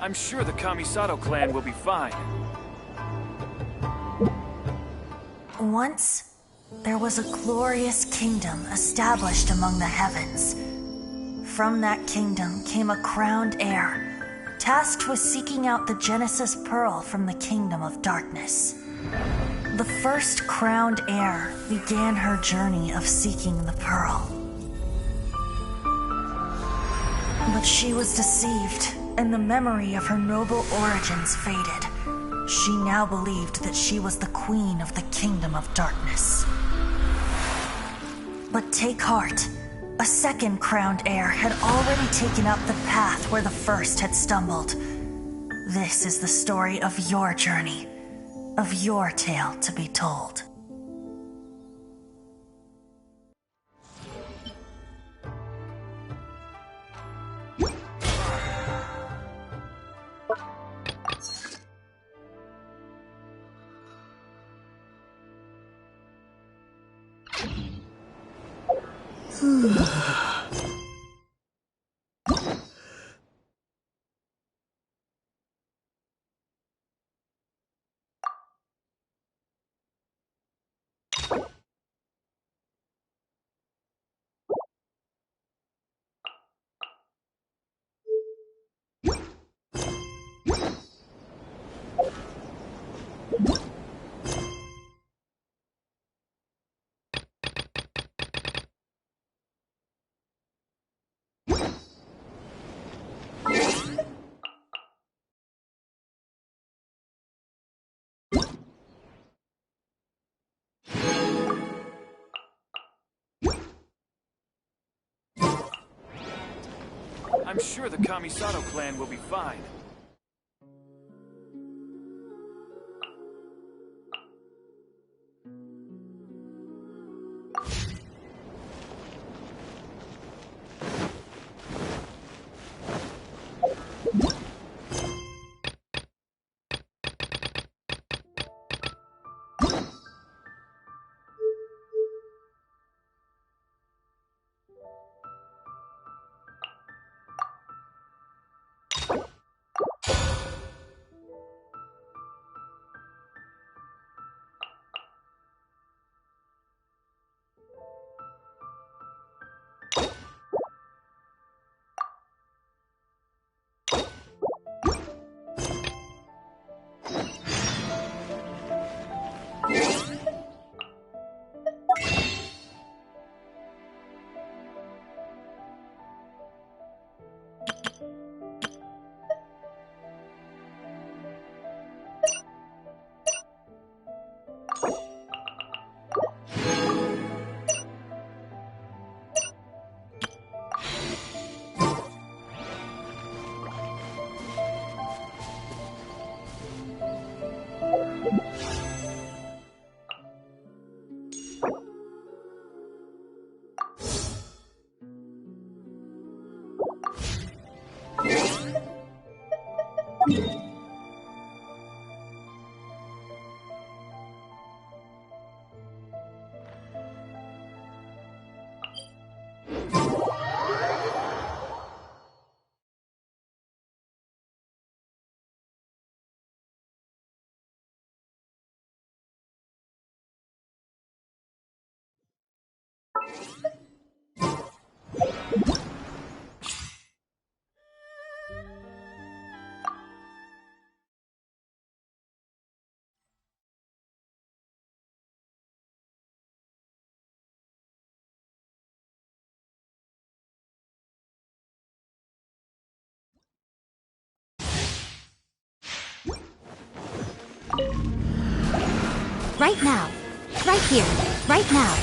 I'm sure the Kamisato clan will be fine. Once, there was a glorious kingdom established among the heavens. From that kingdom came a crowned heir, tasked with seeking out the Genesis Pearl from the kingdom of darkness. The first crowned heir began her journey of seeking the pearl. But she was deceived, and the memory of her noble origins faded. She now believed that she was the queen of the kingdom of darkness. But take heart. A second crowned heir had already taken up the path where the first had stumbled. This is the story of your journey, of your tale to be told. I'm sure the Kamisato clan will be fine. Right now. Right here. Right now.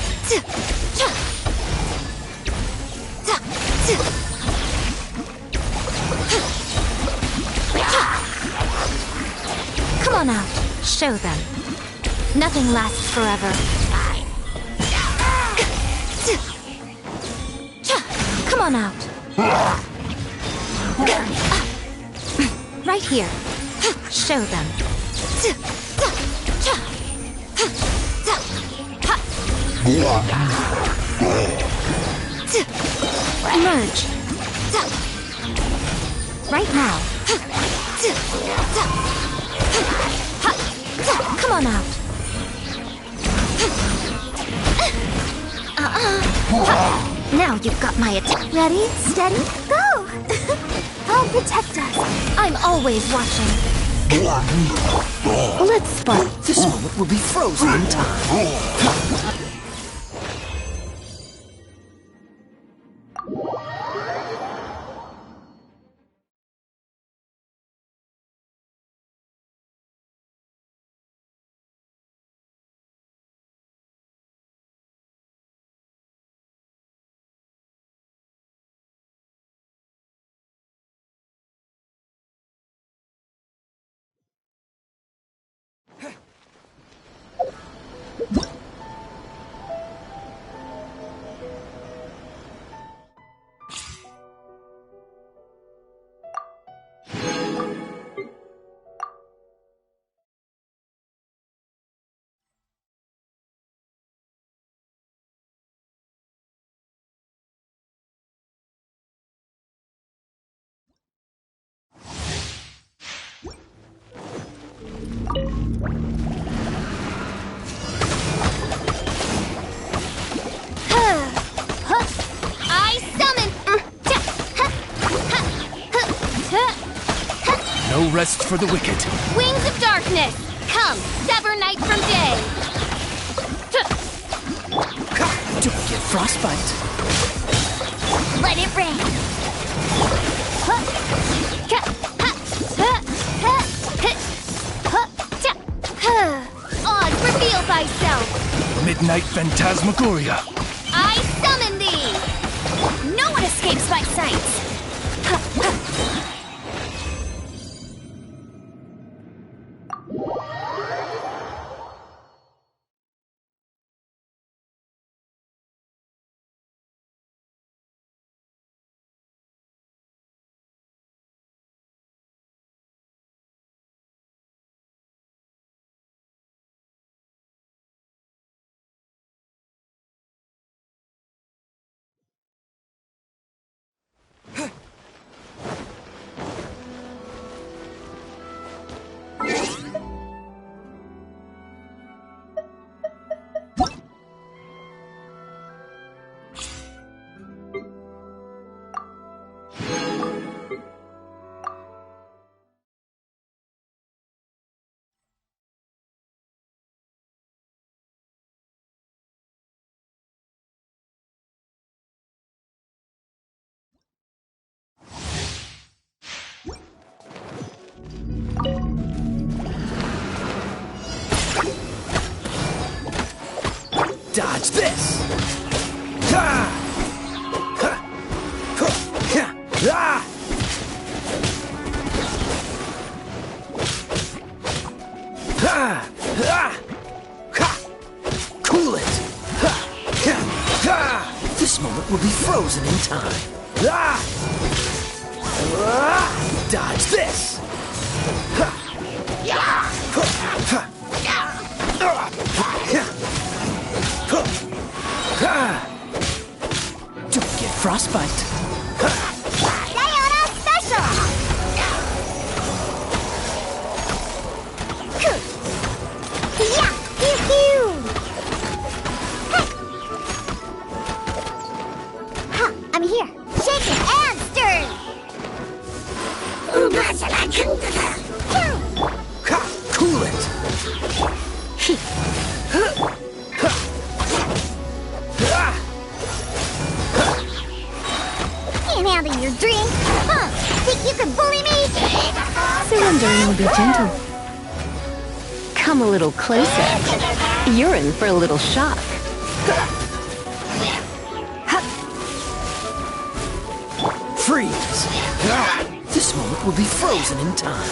Come on out. Show them. Nothing lasts forever. Come on out. Right here. Show them. Emerge. Right now. Come on out. Now you've got my attention. Ready, steady, go! I'll protect us. I'm always watching. Let's spark. This moment will be frozen in time. I summon. No rest for the wicked. Wings of darkness. Come, sever night from day. Don't get frostbite. Let it rain. Oz, reveal thyself. Midnight Phantasmagoria. I summon thee. No one escapes my sights. Dodge this! Ha! Ha! Ha! Ha! Ha! Ha! Ha! Cool it! Ha! Ha! Ha! This moment will be frozen in time. Ha! Ha! Dodge this! Ha! Ha! Ha! Don't get frostbite. Sayonara special! Yeah! Pew pew! Hey! Ha! I'm here! Shaken and stirred! Ha! Cool it! Can't handle your drink! Huh! Think you can bully me? Surrendering will be gentle. Come a little closer. You're in for a little shock. Freeze! This moment will be frozen in time.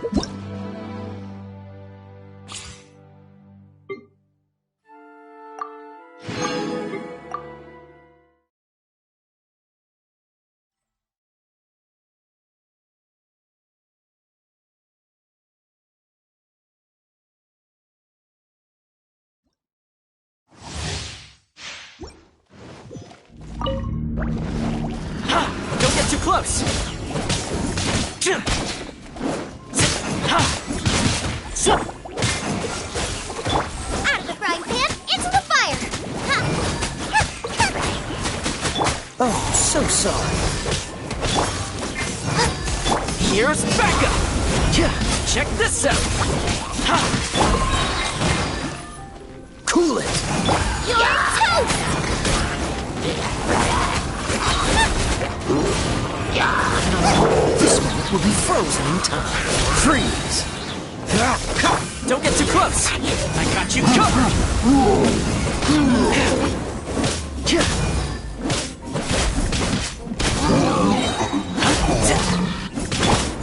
Don't get too close! Out of the frying pan, into the fire! Oh, so sorry. Here's backup! Check this out! Cool it! You're toast! This moment will be frozen in time. Freeze! Don't get too close! I got you covered!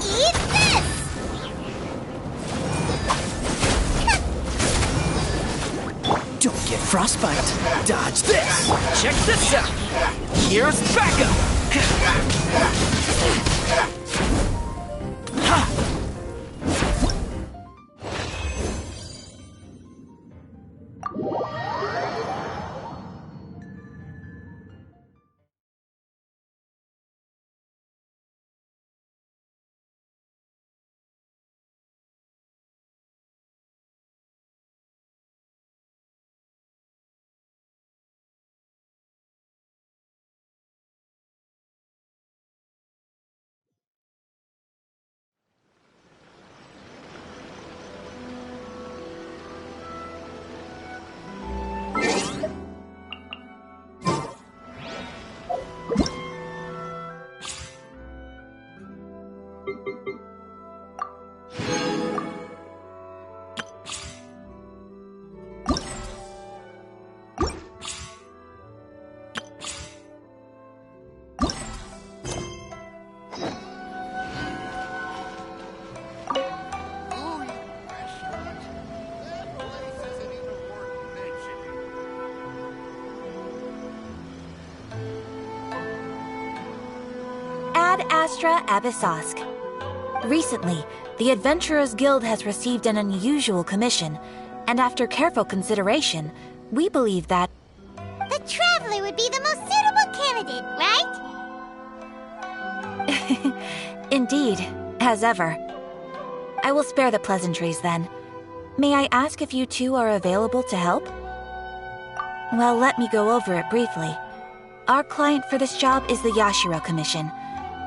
Eat this! Don't get frostbite. Dodge this! Check this out! Here's backup! Ad Astra Abyssosk. Recently, the Adventurers Guild has received an unusual commission, and after careful consideration, we believe that The Traveler would be the most suitable candidate, right? indeed, as ever. I will spare the pleasantries then. May I ask if you two are available to help? Well, let me go over it briefly. Our client for this job is the Yashiro Commission.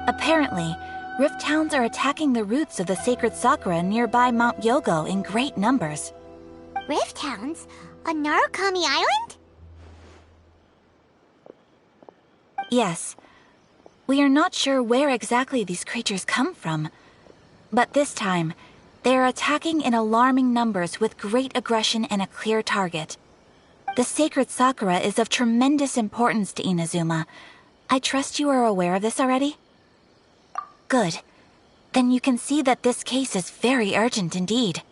Apparently, Rift Towns are attacking the roots of the sacred Sakura nearby Mount Yogo in great numbers. Rift Hounds? On Narukami Island? Yes. We are not sure where exactly these creatures come from. But this time, they are attacking in alarming numbers with great aggression and a clear target. The sacred Sakura is of tremendous importance to Inazuma. I trust you are aware of this already? Good. Then you can see that this case is very urgent indeed.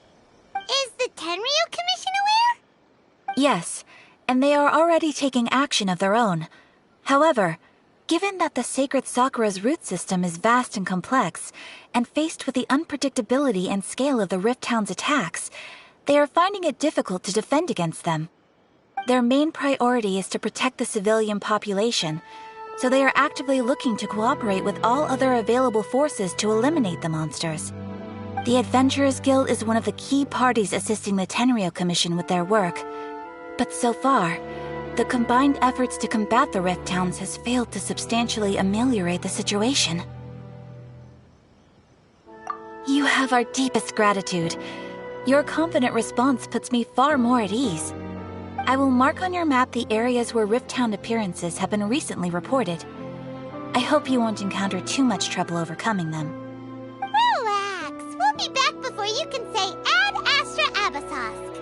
Is the Tenryu Commission aware? Yes, and they are already taking action of their own. However, given that the sacred Sakura's root system is vast and complex, and faced with the unpredictability and scale of the Rift Hound's attacks, they are finding it difficult to defend against them. Their main priority is to protect the civilian population, so they are actively looking to cooperate with all other available forces to eliminate the monsters. The Adventurers Guild is one of the key parties assisting the Tenryu Commission with their work, but so far, the combined efforts to combat the Rift Towns has failed to substantially ameliorate the situation. You have our deepest gratitude. Your confident response puts me far more at ease. I will mark on your map the areas where Rift Town appearances have been recently reported. I hope you won't encounter too much trouble overcoming them. Relax. We'll be back before you can say Ad Astra Abyssosk.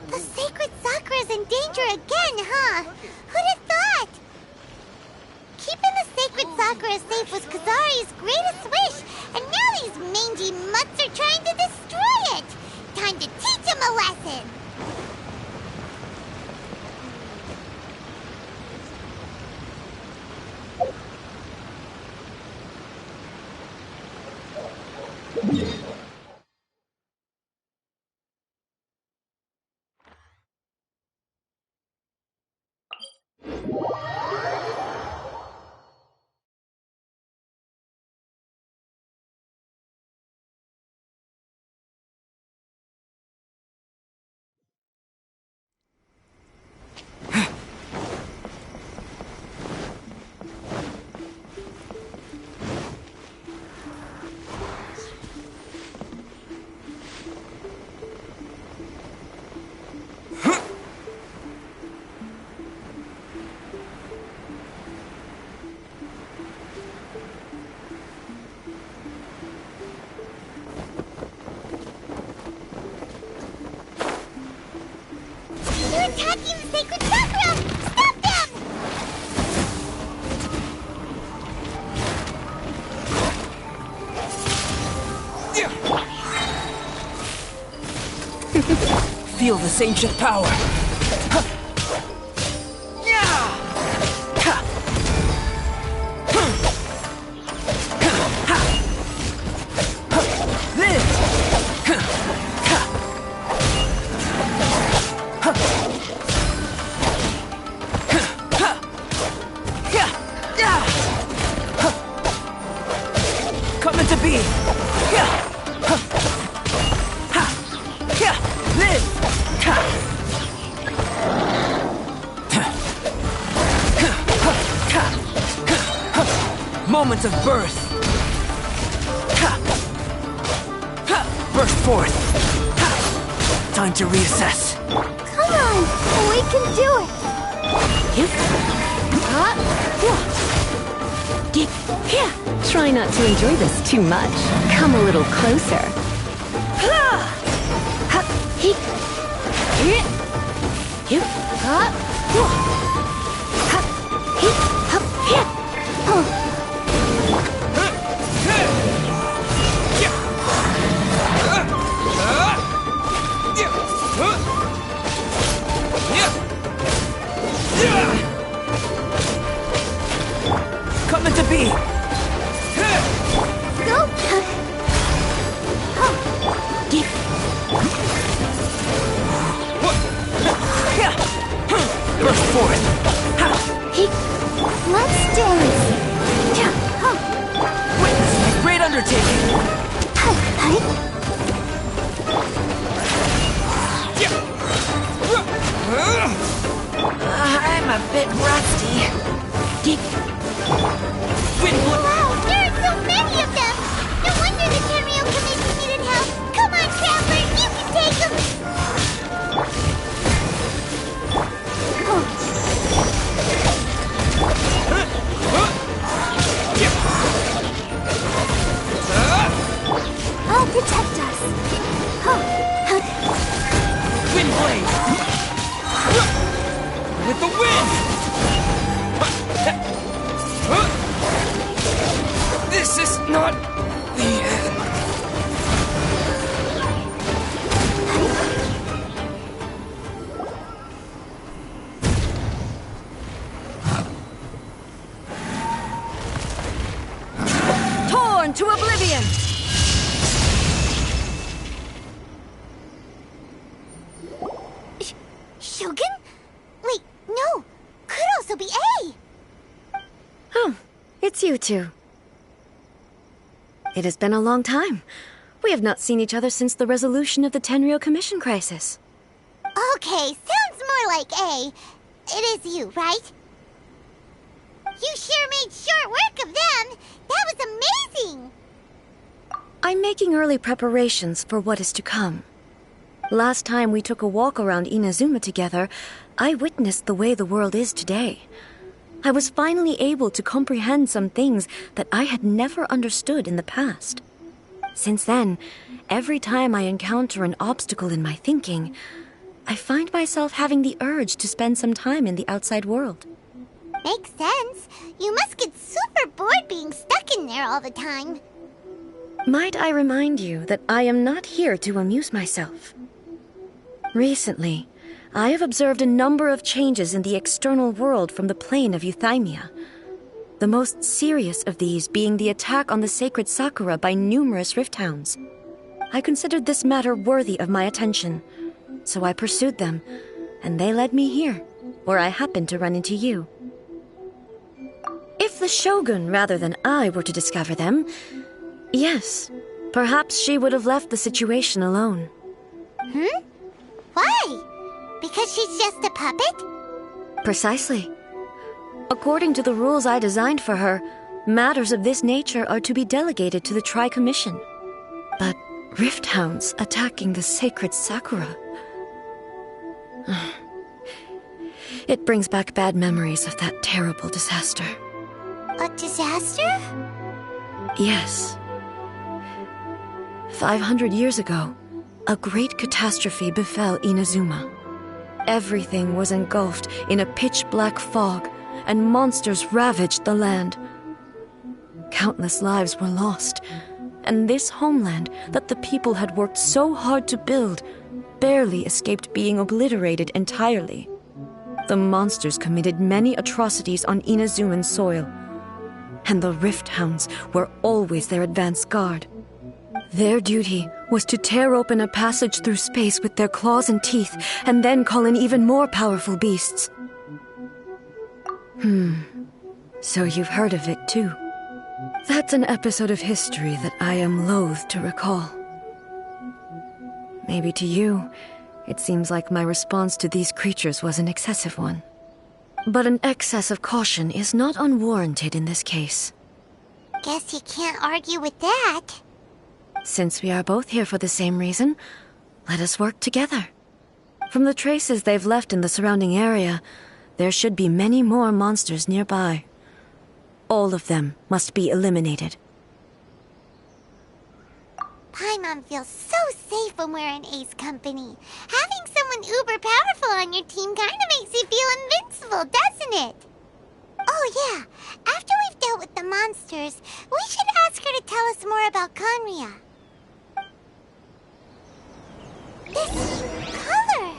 The sacred Sakura's in danger again, huh? Sakura safe was Kazari's greatest wish, and now these mangy mutts are trying to destroy it! Time to teach him a lesson! They're attacking the sacred Sakura! Stop them! Feel this ancient power. Come into being. Live! Moment of birth. Burst forth. Time to reassess. Come on! We can do it! Try not to enjoy this too much. Come a little closer. Come into being. Burst forth. Let's dance! Witness my great undertaking. I'm a bit rusty. Wow, there are so many of them! No wonder the Tenryou Commission needed help! Come on, Traveler, you can take them! I'll protect us! Wind blade. With the wind. This is not the end. Torn to oblivion! Shogun? Wait, no! Could also be A! Oh, it's you two. It has been a long time. We have not seen each other since the resolution of the Tenryou Commission crisis. Okay, sounds more like A. It is you, right? You sure made short work of them! That was amazing! I'm making early preparations for what is to come. Last time we took a walk around Inazuma together, I witnessed the way the world is today. I was finally able to comprehend some things that I had never understood in the past. Since then, every time I encounter an obstacle in my thinking, I find myself having the urge to spend some time in the outside world. Makes sense. You must get super bored being stuck in there all the time. Might I remind you that I am not here to amuse myself? Recently, I have observed a number of changes in the external world from the plane of Euthymia. The most serious of these being the attack on the sacred Sakura by numerous rift hounds. I considered this matter worthy of my attention, so I pursued them, and they led me here, where I happened to run into you. If the Shogun rather than I were to discover them, yes, perhaps she would have left the situation alone. Why? Because she's just a puppet? Precisely. According to the rules I designed for her, matters of this nature are to be delegated to the Tri-Commission. But rift hounds attacking the sacred Sakura... It brings back bad memories of that terrible disaster. A disaster? Yes. 500 years ago, a great catastrophe befell Inazuma. Everything was engulfed in a pitch-black fog, and monsters ravaged the land. Countless lives were lost, and this homeland that the people had worked so hard to build barely escaped being obliterated entirely. The monsters committed many atrocities on Inazuman soil, and the Rift Hounds were always their advance guard. Their duty was to tear open a passage through space with their claws and teeth, and then call in even more powerful beasts. So you've heard of it too. That's an episode of history that I am loath to recall. Maybe to you, it seems like my response to these creatures was an excessive one. But an excess of caution is not unwarranted in this case. Guess you can't argue with that. Since we are both here for the same reason, let us work together. From the traces they've left in the surrounding area, there should be many more monsters nearby. All of them must be eliminated. Paimon feels so safe when we're in Ace company. Having someone uber powerful on your team kinda makes you feel invincible, doesn't it? Oh yeah, after we've dealt with the monsters, we should ask her to tell us more about Conria. This color!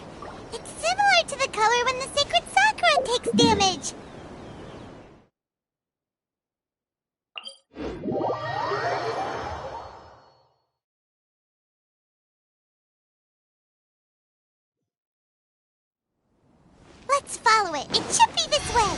It's similar to the color when the sacred Sakura takes damage! Let's follow it. It should be this way.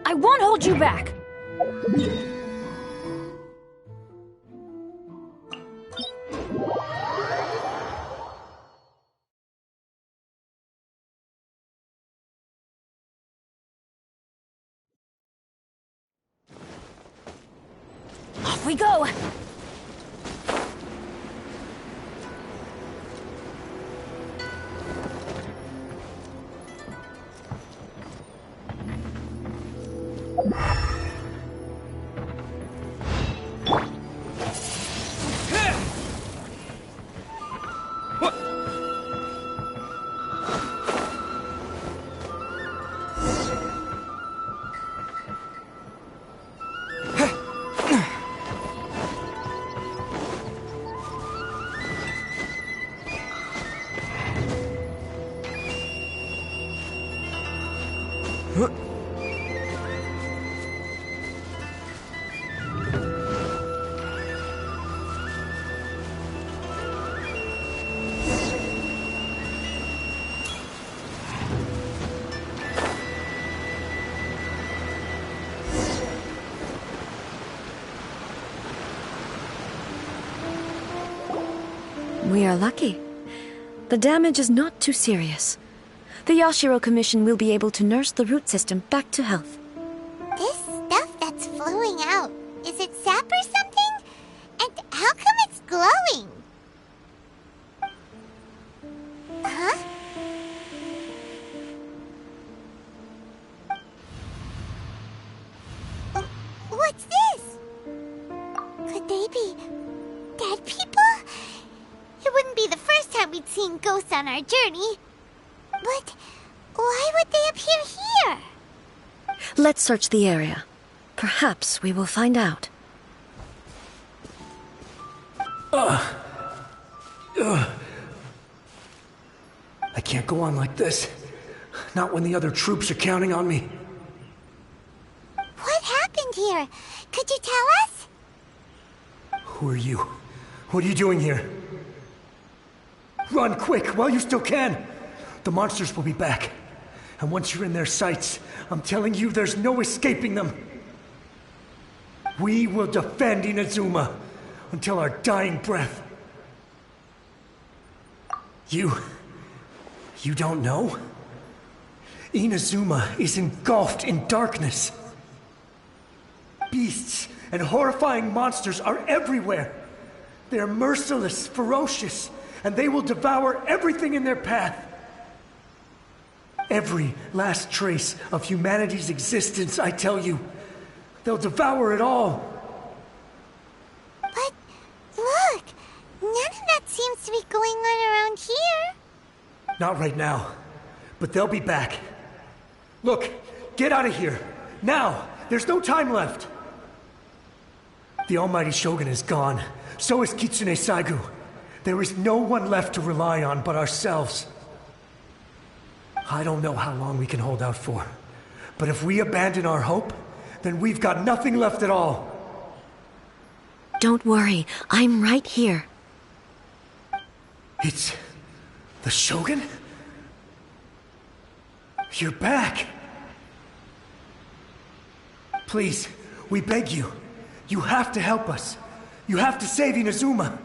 I won't hold you back! Off we go! We are lucky. The damage is not too serious. The Yashiro Commission will be able to nurse the root system back to health. This stuff that's flowing out, is it sap or something? And how come it's glowing? Huh? What's this? we'd seen ghosts on our journey. But why would they appear here? Let's search the area. Perhaps we will find out. I can't go on like this. Not when the other troops are counting on me. What happened here? Could you tell us? Who are you? What are you doing here? Run quick while you still can! The monsters will be back. And once you're in their sights, I'm telling you there's no escaping them. We will defend Inazuma until our dying breath. You don't know? Inazuma is engulfed in darkness. Beasts and horrifying monsters are everywhere. They're merciless, ferocious, and they will devour everything in their path. Every last trace of humanity's existence, I tell you. They'll devour it all. But look, none of that seems to be going on around here. Not right now, but they'll be back. Look, get out of here. Now! There's no time left! The Almighty Shogun is gone. So is Kitsune Saigu. There is no one left to rely on but ourselves. I don't know how long we can hold out for. But if we abandon our hope, then we've got nothing left at all. Don't worry, I'm right here. It's the Shogun? You're back! Please, we beg you. You have to help us. You have to save Inazuma.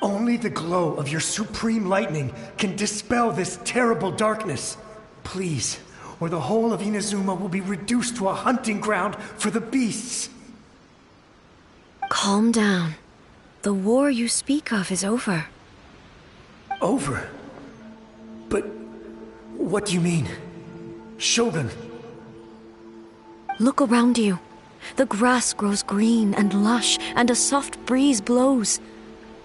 Only the glow of your supreme lightning can dispel this terrible darkness. Please, or the whole of Inazuma will be reduced to a hunting ground for the beasts. Calm down. The war you speak of is over. Over? But what do you mean? Shogun? Look around you. The grass grows green and lush, and a soft breeze blows.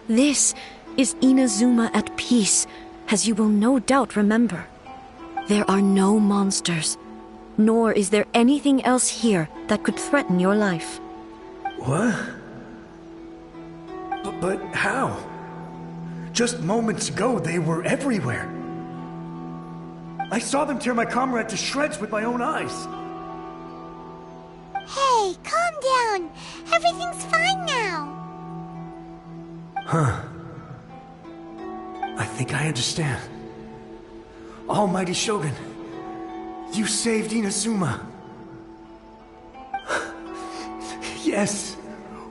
This is Inazuma at peace, as you will no doubt remember. There are no monsters, nor is there anything else here that could threaten your life. What? But how? Just moments ago, they were everywhere. I saw them tear my comrade to shreds with my own eyes. Hey, calm down. Everything's fine now. Huh. I think I understand. Almighty Shogun, you saved Inazuma. Yes,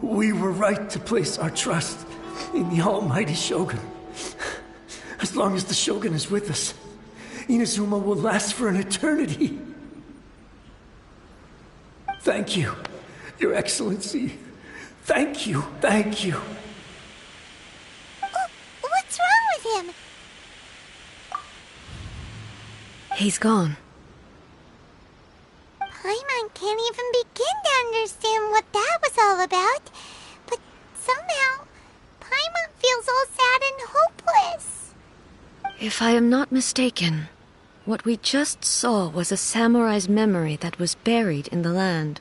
we were right to place our trust in the Almighty Shogun. As long as the Shogun is with us, Inazuma will last for an eternity. Thank you, Your Excellency. Thank you, thank you. What's wrong with him? He's gone. Paimon can't even begin to understand what that was all about. But somehow, Paimon feels all sad and hopeless. If I am not mistaken, what we just saw was a samurai's memory that was buried in the land.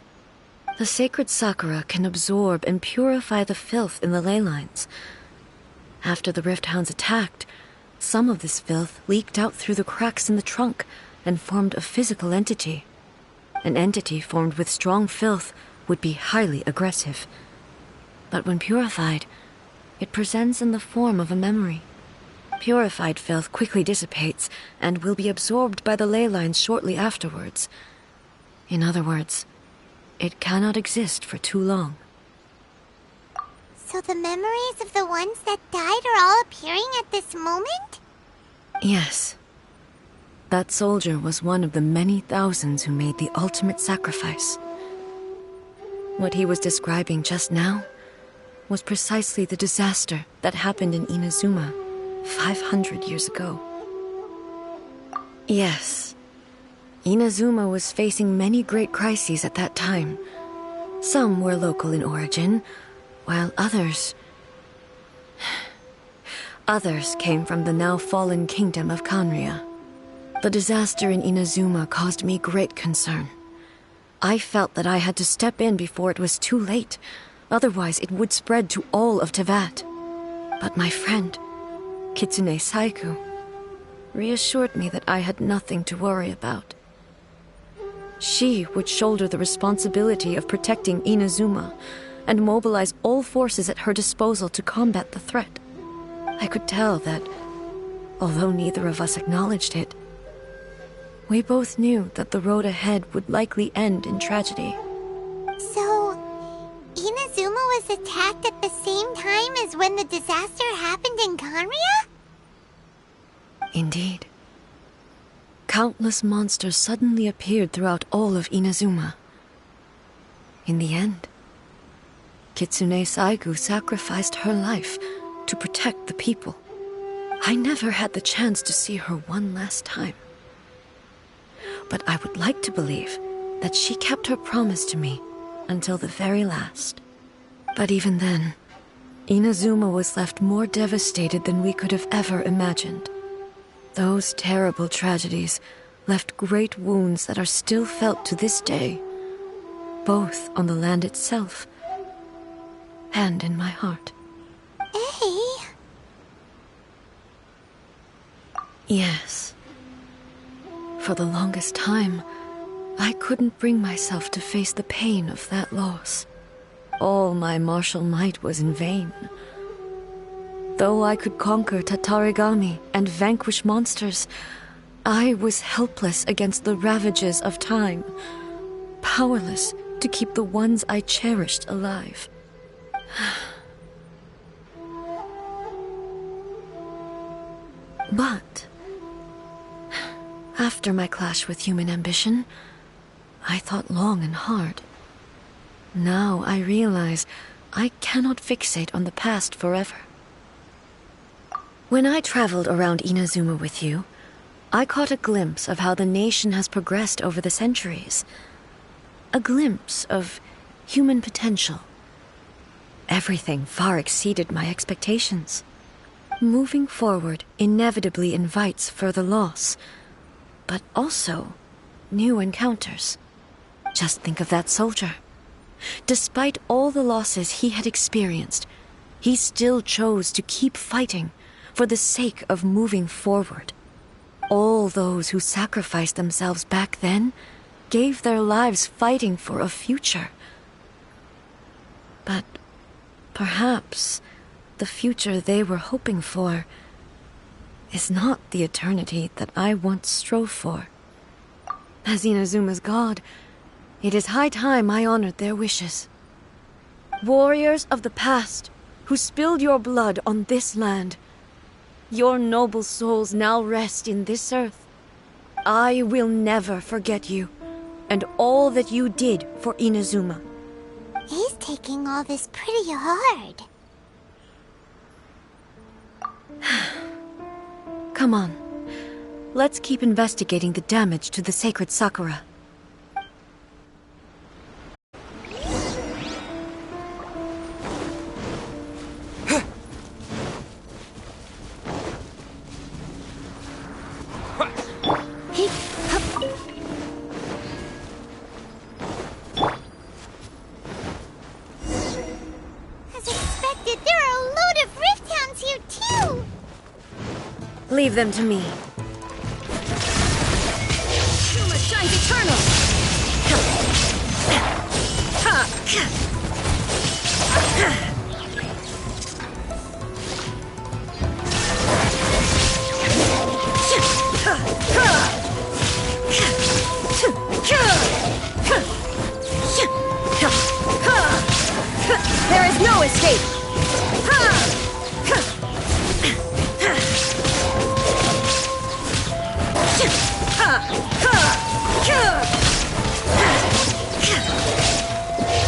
The sacred sakura can absorb and purify the filth in the ley lines. After the Rift Hounds attacked, some of this filth leaked out through the cracks in the trunk and formed a physical entity. An entity formed with strong filth would be highly aggressive. But when purified, it presents in the form of a memory. Purified filth quickly dissipates and will be absorbed by the ley lines shortly afterwards. In other words, it cannot exist for too long. So the memories of the ones that died are all appearing at this moment? Yes. That soldier was one of the many thousands who made the ultimate sacrifice. What he was describing just now was precisely the disaster that happened in Inazuma 500 years ago. Yes. Inazuma was facing many great crises at that time. Some were local in origin, while others Others came from the now fallen kingdom of Kanria. The disaster in Inazuma caused me great concern. I felt that I had to step in before it was too late, otherwise it would spread to all of Teyvat. But my friend, Kitsune Saiku, reassured me that I had nothing to worry about. She would shoulder the responsibility of protecting Inazuma and mobilize all forces at her disposal to combat the threat. I could tell that, although neither of us acknowledged it, we both knew that the road ahead would likely end in tragedy. So, Inazuma was attacked at the same time as when the disaster happened in Kanria? Indeed. Countless monsters suddenly appeared throughout all of Inazuma. In the end, Kitsune Saigu sacrificed her life to protect the people. I never had the chance to see her one last time. But I would like to believe that she kept her promise to me until the very last. But even then, Inazuma was left more devastated than we could have ever imagined. Those terrible tragedies left great wounds that are still felt to this day, both on the land itself and in my heart. Hey. Yes. For the longest time, I couldn't bring myself to face the pain of that loss. All my martial might was in vain. Though I could conquer Tatarigami and vanquish monsters, I was helpless against the ravages of time, powerless to keep the ones I cherished alive. But after my clash with human ambition, I thought long and hard. Now I realize I cannot fixate on the past forever. When I traveled around Inazuma with you, I caught a glimpse of how the nation has progressed over the centuries. A glimpse of human potential. Everything far exceeded my expectations. Moving forward inevitably invites further loss, but also new encounters. Just think of that soldier. Despite all the losses he had experienced, he still chose to keep fighting for the sake of moving forward. All those who sacrificed themselves back then gave their lives fighting for a future. But perhaps the future they were hoping for is not the eternity that I once strove for. As Inazuma's god, it is high time I honored their wishes. Warriors of the past, who spilled your blood on this land, your noble souls now rest in this earth. I will never forget you, and all that you did for Inazuma. He's taking all this pretty hard. Come on. Let's keep investigating the damage to the sacred Sakura. As expected, there are a load of Rift Hounds here too! Leave them to me. Shuma shines eternal! There is no escape!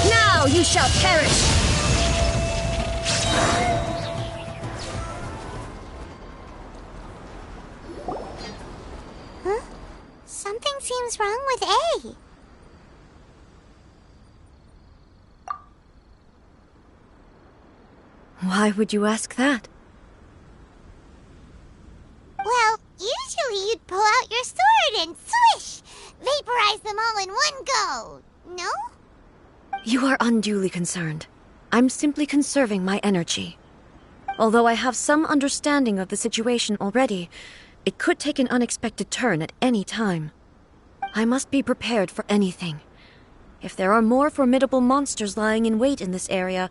Now you shall perish! Huh? Something seems wrong with A. Why would you ask that? You are unduly concerned. I'm simply conserving my energy. Although I have some understanding of the situation already, it could take an unexpected turn at any time. I must be prepared for anything. If there are more formidable monsters lying in wait in this area,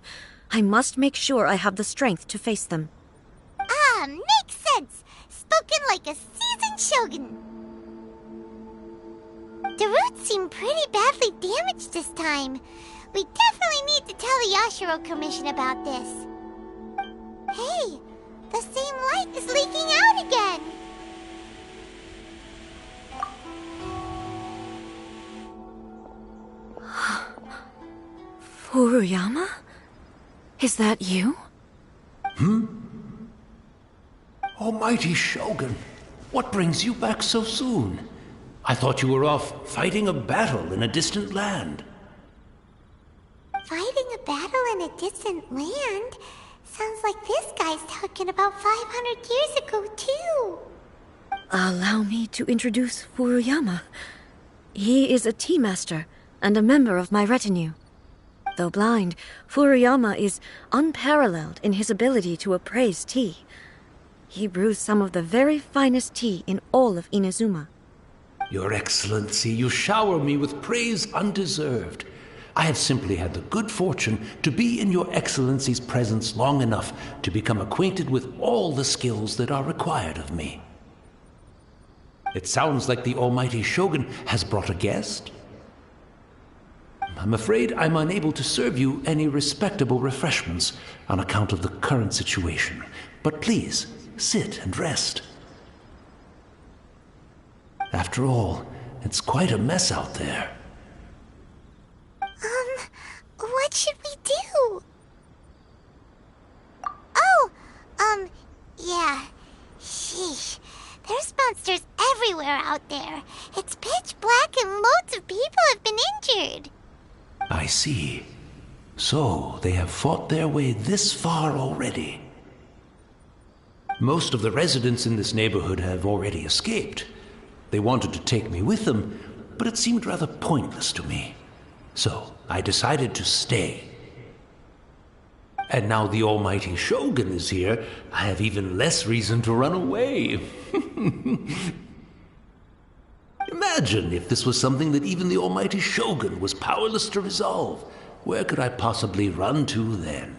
I must make sure I have the strength to face them. Ah, makes sense. Spoken like a seasoned shogun. The roots seem pretty badly damaged this time. We definitely need to tell the Yashiro Commission about this. Hey, the same light is leaking out again. Furuyama? Is that you? Almighty Shogun, what brings you back so soon? I thought you were off fighting a battle in a distant land. Fighting a battle in a distant land? Sounds like this guy's talking about 500 years ago, too. Allow me to introduce Furuyama. He is a tea master and a member of my retinue. Though blind, Furuyama is unparalleled in his ability to appraise tea. He brews some of the very finest tea in all of Inazuma. Your Excellency, you shower me with praise undeserved. I have simply had the good fortune to be in Your Excellency's presence long enough to become acquainted with all the skills that are required of me. It sounds like the Almighty Shogun has brought a guest. I'm afraid I'm unable to serve you any respectable refreshments on account of the current situation. But please, sit and rest. After all, it's quite a mess out there. What should we do? Oh, yeah. Sheesh. There's monsters everywhere out there. It's pitch black and loads of people have been injured. I see. So, they have fought their way this far already. Most of the residents in this neighborhood have already escaped. They wanted to take me with them, but it seemed rather pointless to me. So, I decided to stay. And now the Almighty Shogun is here, I have even less reason to run away. Imagine if this was something that even the Almighty Shogun was powerless to resolve. Where could I possibly run to then?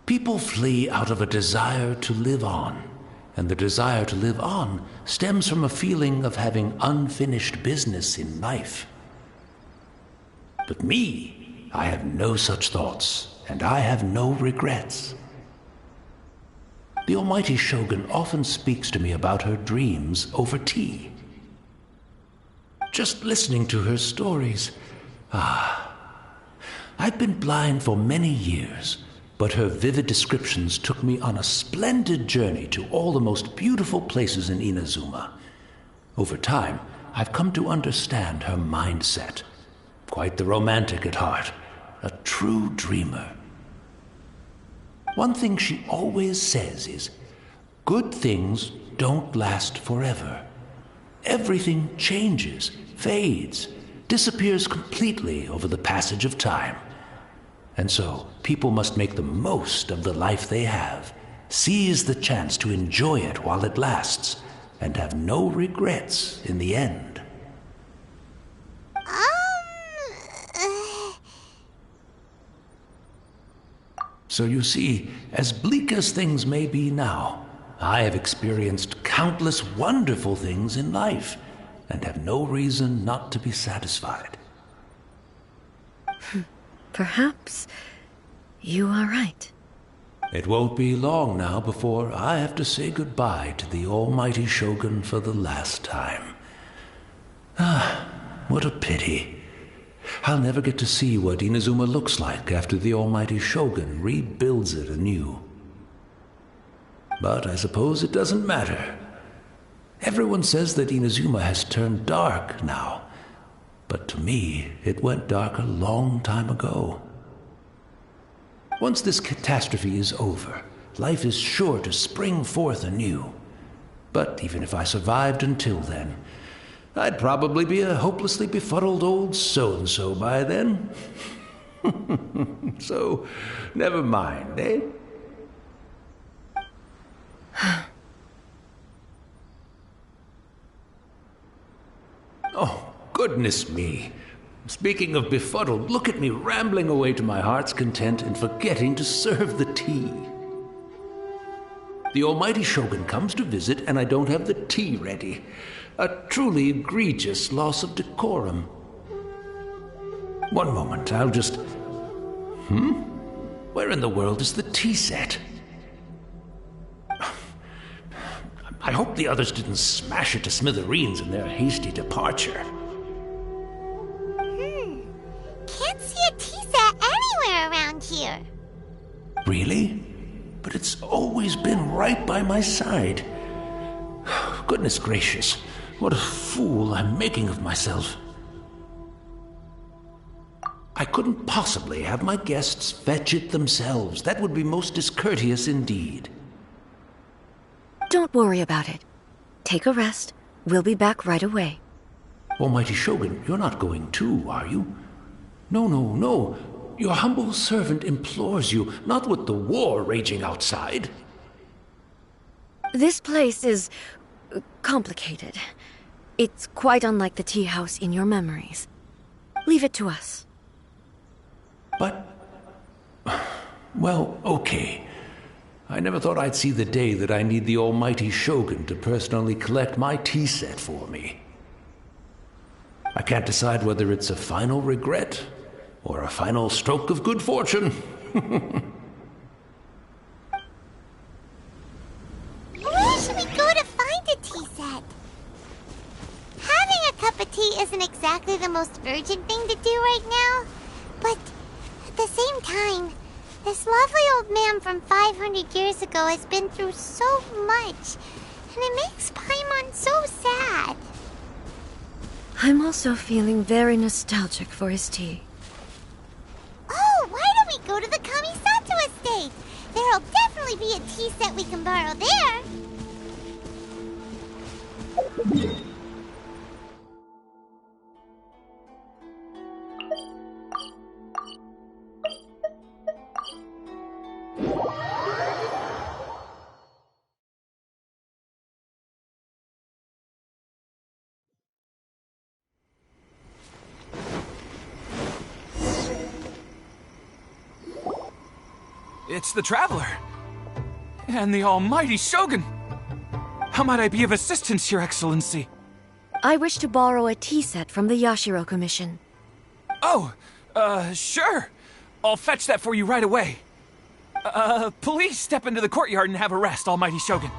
People flee out of a desire to live on, and the desire to live on stems from a feeling of having unfinished business in life. But me, I have no such thoughts, and I have no regrets. The Almighty Shogun often speaks to me about her dreams over tea. Just listening to her stories, I've been blind for many years, but her vivid descriptions took me on a splendid journey to all the most beautiful places in Inazuma. Over time, I've come to understand her mindset. Quite the romantic at heart, a true dreamer. One thing she always says is, good things don't last forever. Everything changes, fades, disappears completely over the passage of time. And so, people must make the most of the life they have, seize the chance to enjoy it while it lasts, and have no regrets in the end. So you see, as bleak as things may be now, I have experienced countless wonderful things in life, and have no reason not to be satisfied. Perhaps you are right. It won't be long now before I have to say goodbye to the Almighty Shogun for the last time. What a pity. I'll never get to see what Inazuma looks like after the Almighty Shogun rebuilds it anew. But I suppose it doesn't matter. Everyone says that Inazuma has turned dark now, but to me, it went dark a long time ago. Once this catastrophe is over, life is sure to spring forth anew. But even if I survived until then, I'd probably be a hopelessly befuddled old so-and-so by then. So, never mind, eh? Oh, goodness me. Speaking of befuddled, look at me rambling away to my heart's content and forgetting to serve the tea. The almighty Shogun comes to visit and I don't have the tea ready. A truly egregious loss of decorum. One moment, I'll just... Where in the world is the tea set? I hope the others didn't smash it to smithereens in their hasty departure. Can't see a tea set anywhere around here. Really? But it's always been right by my side. Goodness gracious, what a fool I'm making of myself. I couldn't possibly have my guests fetch it themselves. That would be most discourteous indeed. Don't worry about it. Take a rest. We'll be back right away. Almighty Shogun, you're not going too, are you? No. Your humble servant implores you, not with the war raging outside. This place is... complicated. It's quite unlike the tea house in your memories. Leave it to us. But... well, okay. I never thought I'd see the day that I need the almighty Shogun to personally collect my tea set for me. I can't decide whether it's a final regret or a final stroke of good fortune. Where should we go to find a tea set? Having a cup of tea isn't exactly the most urgent thing to do right now, but at the same time, this lovely old man from 500 years ago has been through so much, and it makes Paimon so sad. I'm also feeling very nostalgic for his tea. Oh, why don't we go to the Kamisato estate? There'll definitely be a tea set we can borrow there. It's the Traveler. And the almighty Shogun. How might I be of assistance, Your Excellency? I wish to borrow a tea set from the Yashiro Commission. Oh, sure. I'll fetch that for you right away. Please step into the courtyard and have a rest, almighty Shogun.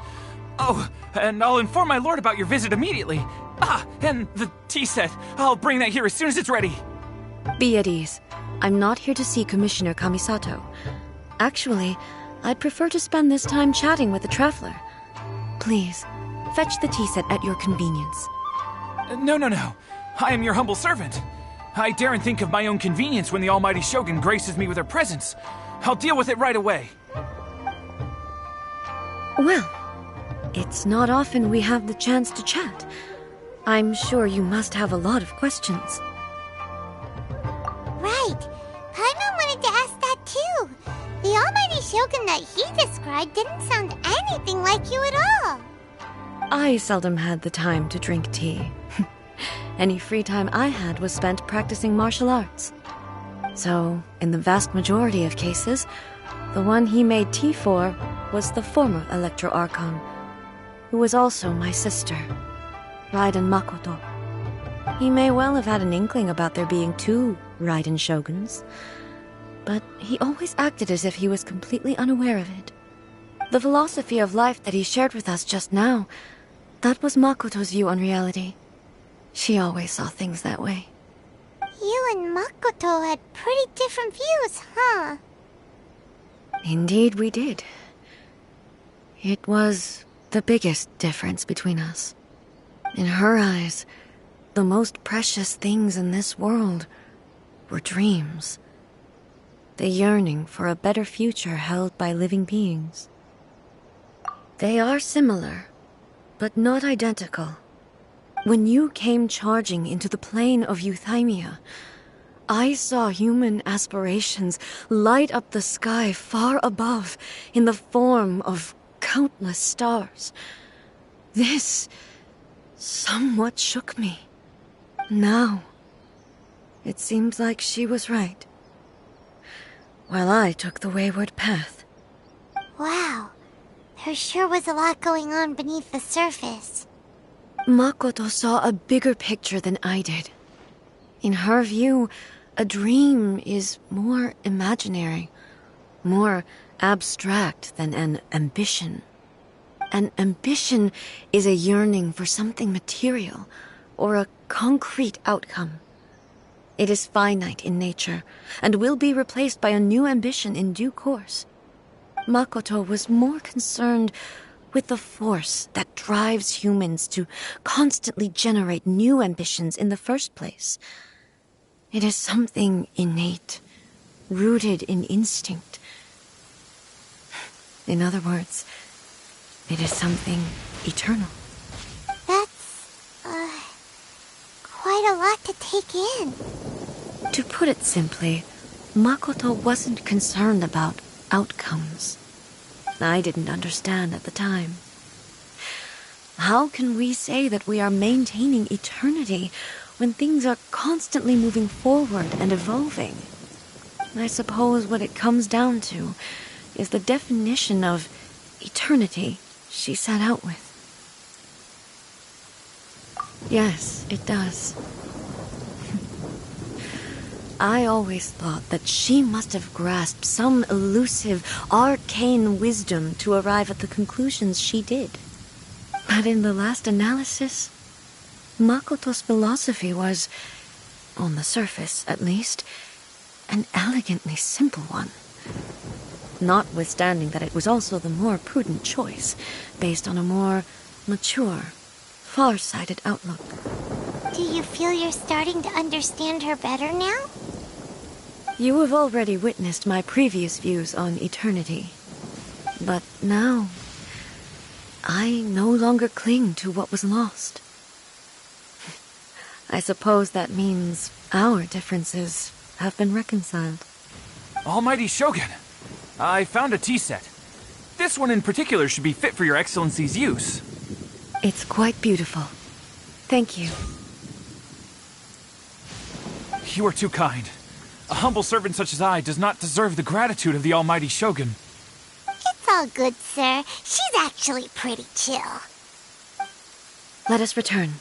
Oh, and I'll inform my lord about your visit immediately. Ah, and the tea set. I'll bring that here as soon as it's ready. Be at ease. I'm not here to see Commissioner Kamisato. Actually, I'd prefer to spend this time chatting with the Traveler. Please, fetch the tea set at your convenience. No. I am your humble servant. I daren't think of my own convenience when the almighty Shogun graces me with her presence. I'll deal with it right away. Well, it's not often we have the chance to chat. I'm sure you must have a lot of questions. Right. Paimon wanted to ask that too. The almighty Shogun that he described didn't sound anything like you at all. I seldom had the time to drink tea. Any free time I had was spent practicing martial arts. So, in the vast majority of cases, the one he made tea for was the former Electro Archon, who was also my sister, Raiden Makoto. He may well have had an inkling about there being two Raiden Shoguns, but he always acted as if he was completely unaware of it. The philosophy of life that he shared with us just now, that was Makoto's view on reality. She always saw things that way. You and Makoto had pretty different views, huh? Indeed we did. It was the biggest difference between us. In her eyes, the most precious things in this world were dreams. The yearning for a better future held by living beings. They are similar, but not identical. When you came charging into the plane of Euthymia, I saw human aspirations light up the sky far above in the form of countless stars. This somewhat shook me. Now, it seems like she was right, while I took the wayward path. Wow, there sure was a lot going on beneath the surface. Makoto saw a bigger picture than I did. In her view, a dream is more imaginary, more abstract than an ambition. An ambition is a yearning for something material, or a concrete outcome. It is finite in nature, and will be replaced by a new ambition in due course. Makoto was more concerned with the force that drives humans to constantly generate new ambitions in the first place. It is something innate, rooted in instinct. In other words, it is something eternal. That's, quite a lot to take in. To put it simply, Makoto wasn't concerned about outcomes. I didn't understand at the time. How can we say that we are maintaining eternity when things are constantly moving forward and evolving? I suppose what it comes down to is the definition of eternity she set out with. Yes, it does. I always thought that she must have grasped some elusive, arcane wisdom to arrive at the conclusions she did. But in the last analysis, Makoto's philosophy was, on the surface at least, an elegantly simple one. Notwithstanding that it was also the more prudent choice, based on a more mature, far-sighted outlook. Do you feel you're starting to understand her better now? You have already witnessed my previous views on eternity. But now, I no longer cling to what was lost. I suppose that means our differences have been reconciled. Almighty Shogun, I found a tea set. This one in particular should be fit for your Excellency's use. It's quite beautiful. Thank you. You are too kind. A humble servant such as I does not deserve the gratitude of the Almighty Shogun. It's all good, sir. She's actually pretty chill. Let us return.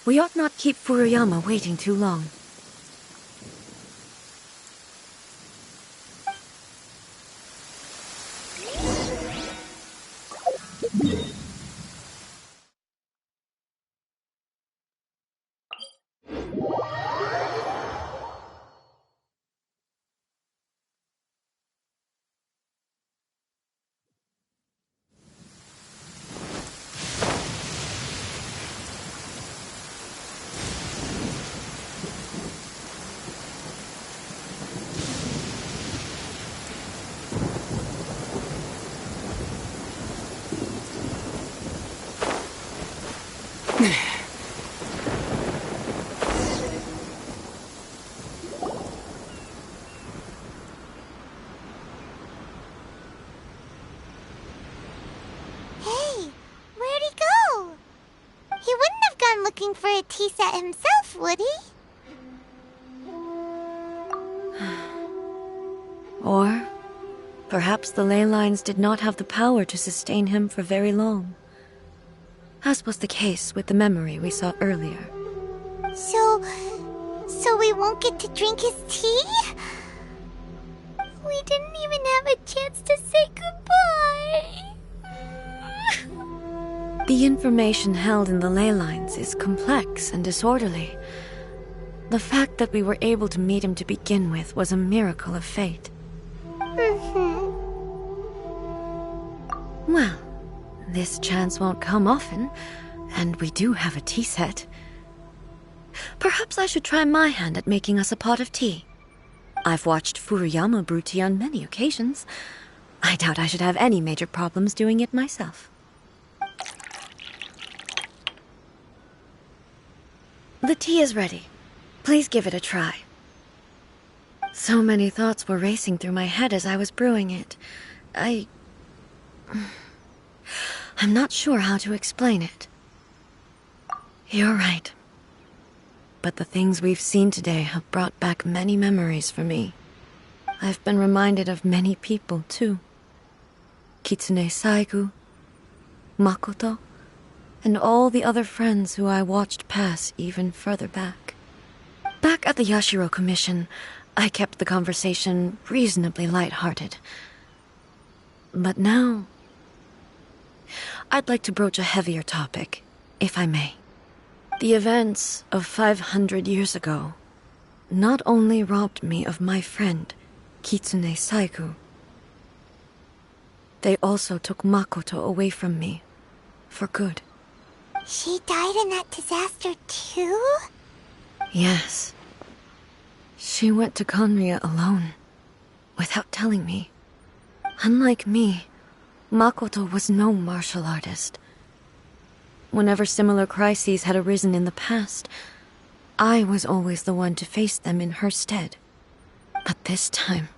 We ought not keep Furuyama waiting too long. Hey, where'd he go? He wouldn't have gone looking for a tea set himself, would he? Or perhaps the ley lines did not have the power to sustain him for very long, as was the case with the memory we saw earlier. So we won't get to drink his tea? We didn't even have a chance to say goodbye. The information held in the ley lines is complex and disorderly. The fact that we were able to meet him to begin with was a miracle of fate. Well, this chance won't come often, and we do have a tea set. Perhaps I should try my hand at making us a pot of tea. I've watched Furuyama brew tea on many occasions. I doubt I should have any major problems doing it myself. The tea is ready. Please give it a try. So many thoughts were racing through my head as I was brewing it. I'm not sure how to explain it. You're right. But the things we've seen today have brought back many memories for me. I've been reminded of many people, too. Kitsune Saigu, Makoto, and all the other friends who I watched pass even further back. Back at the Yashiro Commission, I kept the conversation reasonably lighthearted. But now, I'd like to broach a heavier topic, if I may. The events of 500 years ago not only robbed me of my friend, Kitsune Saigu, they also took Makoto away from me, for good. She died in that disaster too? Yes. She went to Conria alone, without telling me. Unlike me, Makoto was no martial artist. Whenever similar crises had arisen in the past, I was always the one to face them in her stead. But this time,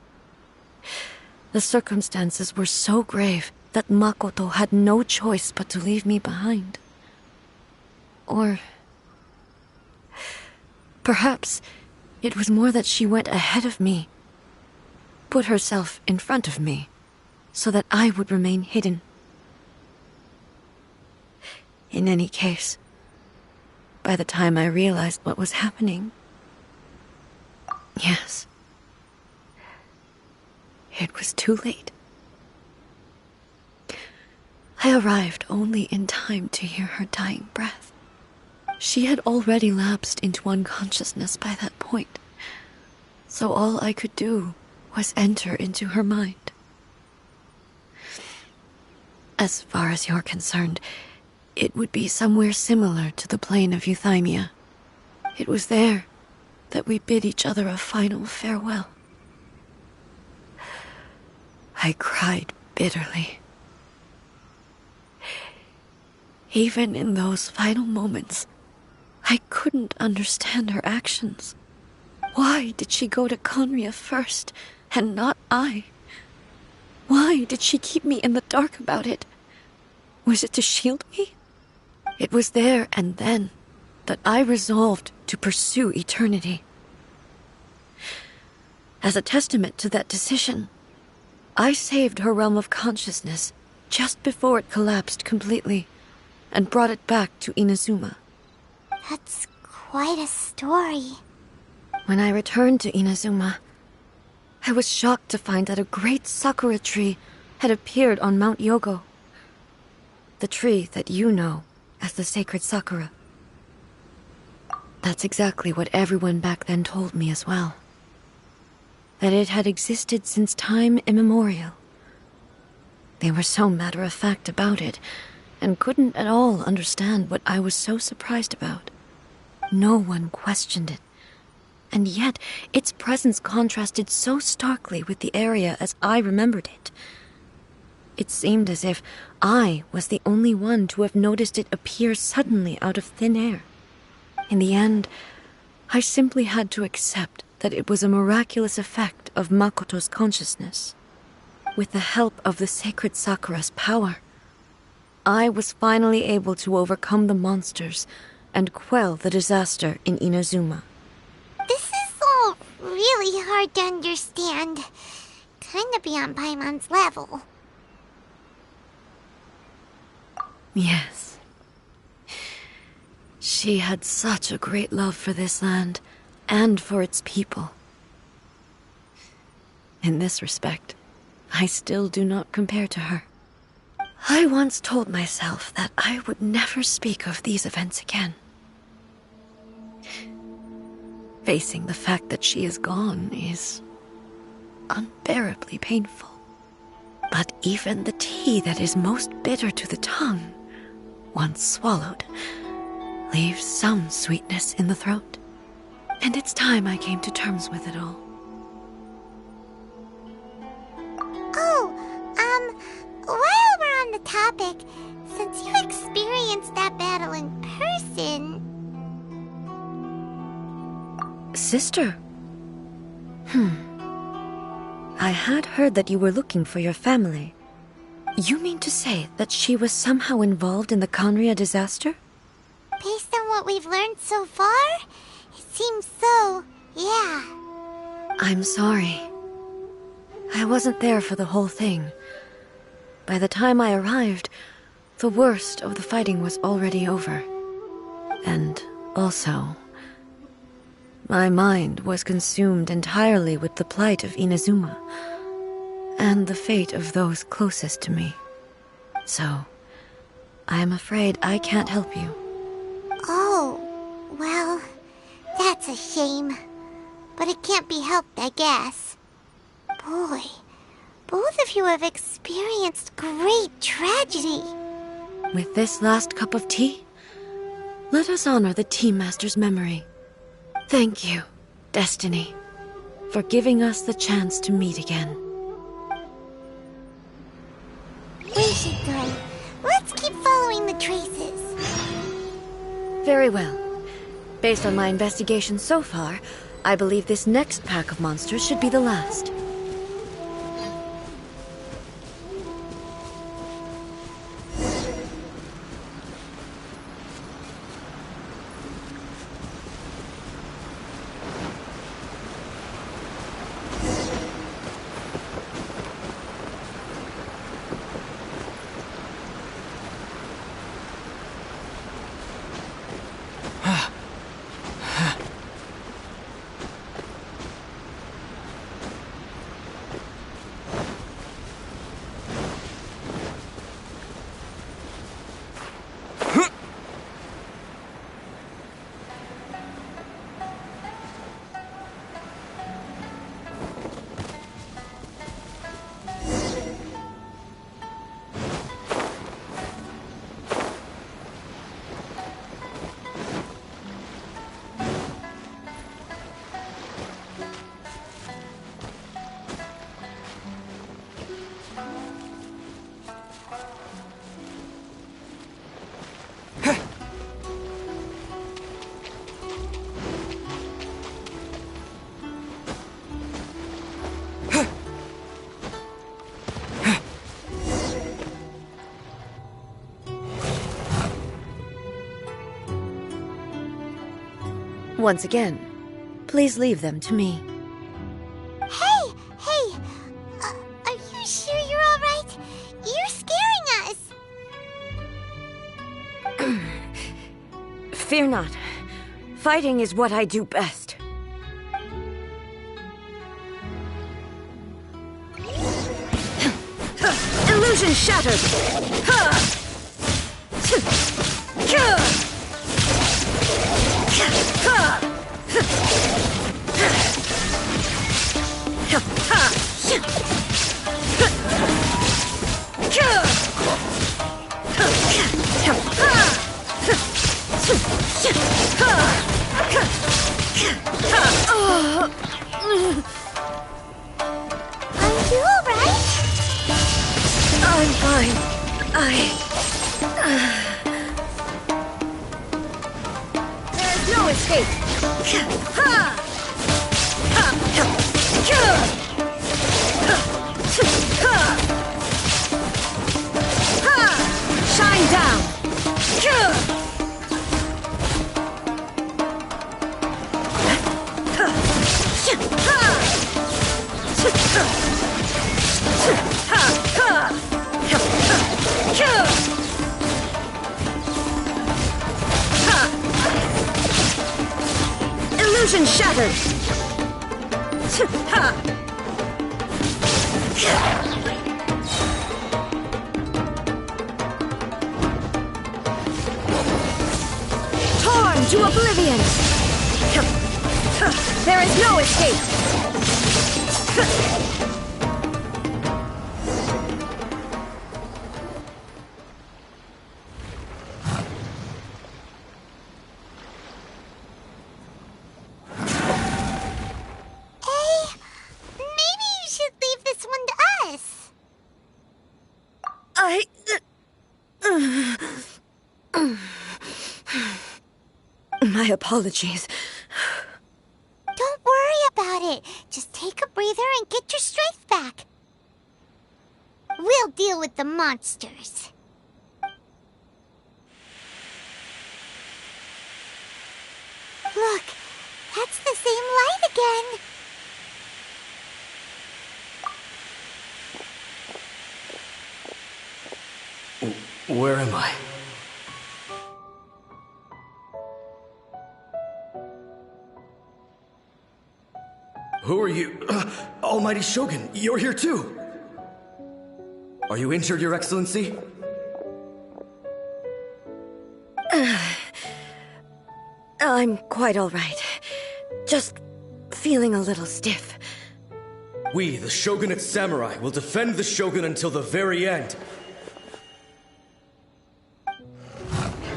the circumstances were so grave that Makoto had no choice but to leave me behind. Or perhaps it was more that she went ahead of me, put herself in front of me, so that I would remain hidden. In any case, by the time I realized what was happening, yes, it was too late. I arrived only in time to hear her dying breath. She had already lapsed into unconsciousness by that point, so all I could do was enter into her mind. As far as you're concerned, it would be somewhere similar to the plain of Euthymia. It was there that we bid each other a final farewell. I cried bitterly. Even in those final moments, I couldn't understand her actions. Why did she go to Conria first, and not I? Why did she keep me in the dark about it? Was it to shield me? It was there and then that I resolved to pursue eternity. As a testament to that decision, I saved her realm of consciousness just before it collapsed completely, and brought it back to Inazuma. That's quite a story. When I returned to Inazuma, I was shocked to find that a great sakura tree had appeared on Mount Yogo. The tree that you know as the sacred sakura. That's exactly what everyone back then told me as well. That it had existed since time immemorial. They were so matter-of-fact about it, and couldn't at all understand what I was so surprised about. No one questioned it, and yet its presence contrasted so starkly with the area as I remembered it. It seemed as if I was the only one to have noticed it appear suddenly out of thin air. In the end, I simply had to accept that it was a miraculous effect of Makoto's consciousness. With the help of the sacred Sakura's power, I was finally able to overcome the monsters and quell the disaster in Inazuma. This is all really hard to understand. Kinda beyond Paimon's level. Yes. She had such a great love for this land, and for its people. In this respect, I still do not compare to her. I once told myself that I would never speak of these events again. Facing the fact that she is gone is unbearably painful. But even the tea that is most bitter to the tongue, once swallowed, leaves some sweetness in the throat. And it's time I came to terms with it all. While we're on the topic, since you experienced that battle in person, sister. I had heard that you were looking for your family. You mean to say that she was somehow involved in the Conria disaster? Based on what we've learned so far, it seems so, yeah. I'm sorry. I wasn't there for the whole thing. By the time I arrived, the worst of the fighting was already over. And also, my mind was consumed entirely with the plight of Inazuma and the fate of those closest to me. So, I am afraid I can't help you. Oh, well, that's a shame. But it can't be helped, I guess. Boy, both of you have experienced great tragedy. With this last cup of tea, let us honor the Tea Master's memory. Thank you, Destiny, for giving us the chance to meet again. We should go. Let's keep following the traces. Very well. Based on my investigation so far, I believe this next pack of monsters should be the last. Once again, please leave them to me. Hey! Are you sure you're all right? You're scaring us! Fear not. Fighting is what I do best. Illusion shattered! Are you alright? I'm fine. There's no escape. Shine down. Illusion shattered! Torn to oblivion! There is no escape! Maybe you should leave this one to us. My apologies. Don't Just take a breather and get your strength back. We'll deal with the monsters. Look, that's the same light again. Where am I? Who are you? Almighty Shogun, you're here too! Are you injured, Your Excellency? I'm quite all right. Just feeling a little stiff. We, the Shogunate Samurai, will defend the Shogun until the very end.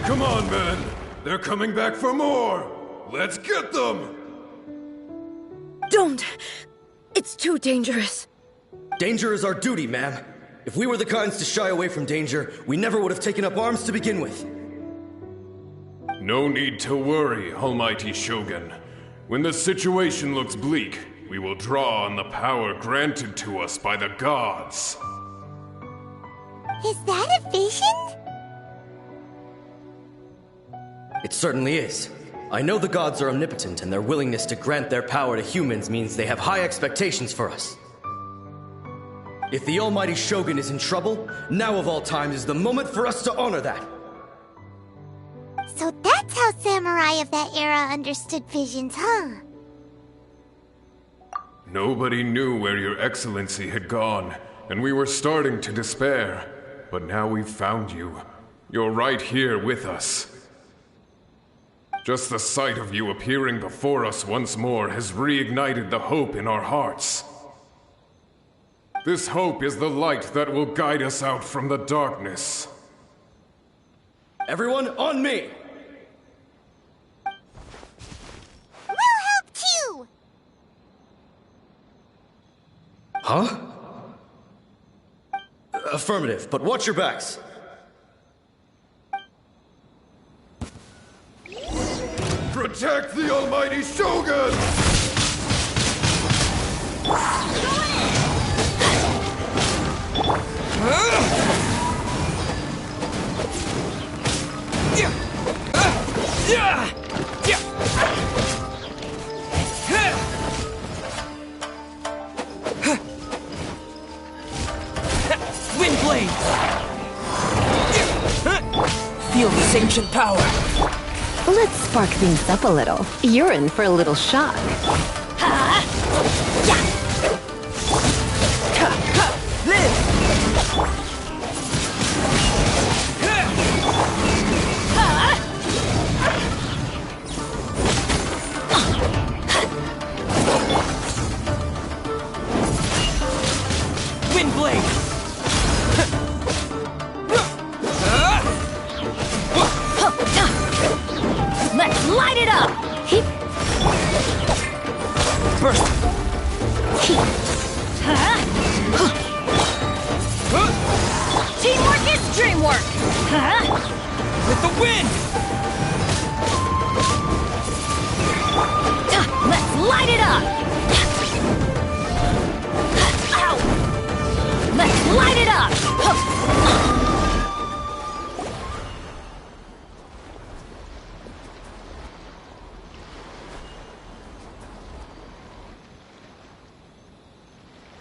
Come on, men! They're coming back for more! Let's get them! Don't! It's too dangerous. Danger is our duty, ma'am. If we were the kinds to shy away from danger, we never would have taken up arms to begin with. No need to worry, Almighty Shogun. When the situation looks bleak, we will draw on the power granted to us by the gods. Is that a vision? It certainly is. I know the gods are omnipotent, and their willingness to grant their power to humans means they have high expectations for us. If the Almighty Shogun is in trouble, now of all times is the moment for us to honor that. So that's how samurai of that era understood visions, huh? Nobody knew where Your Excellency had gone, and we were starting to despair. But now we've found you. You're right here with us. Just the sight of you appearing before us once more has reignited the hope in our hearts. This hope is the light that will guide us out from the darkness. Everyone, on me! We'll help too! Huh? Affirmative, but watch your backs. Protect the Almighty Shogun! Wind blade! Feel this ancient power. Let's spark things up a little. You're in for a little shock. Wind blade! Let's light it up! Burst! Teamwork is dreamwork! With the wind! Let's light it up! Ow! Let's light it up!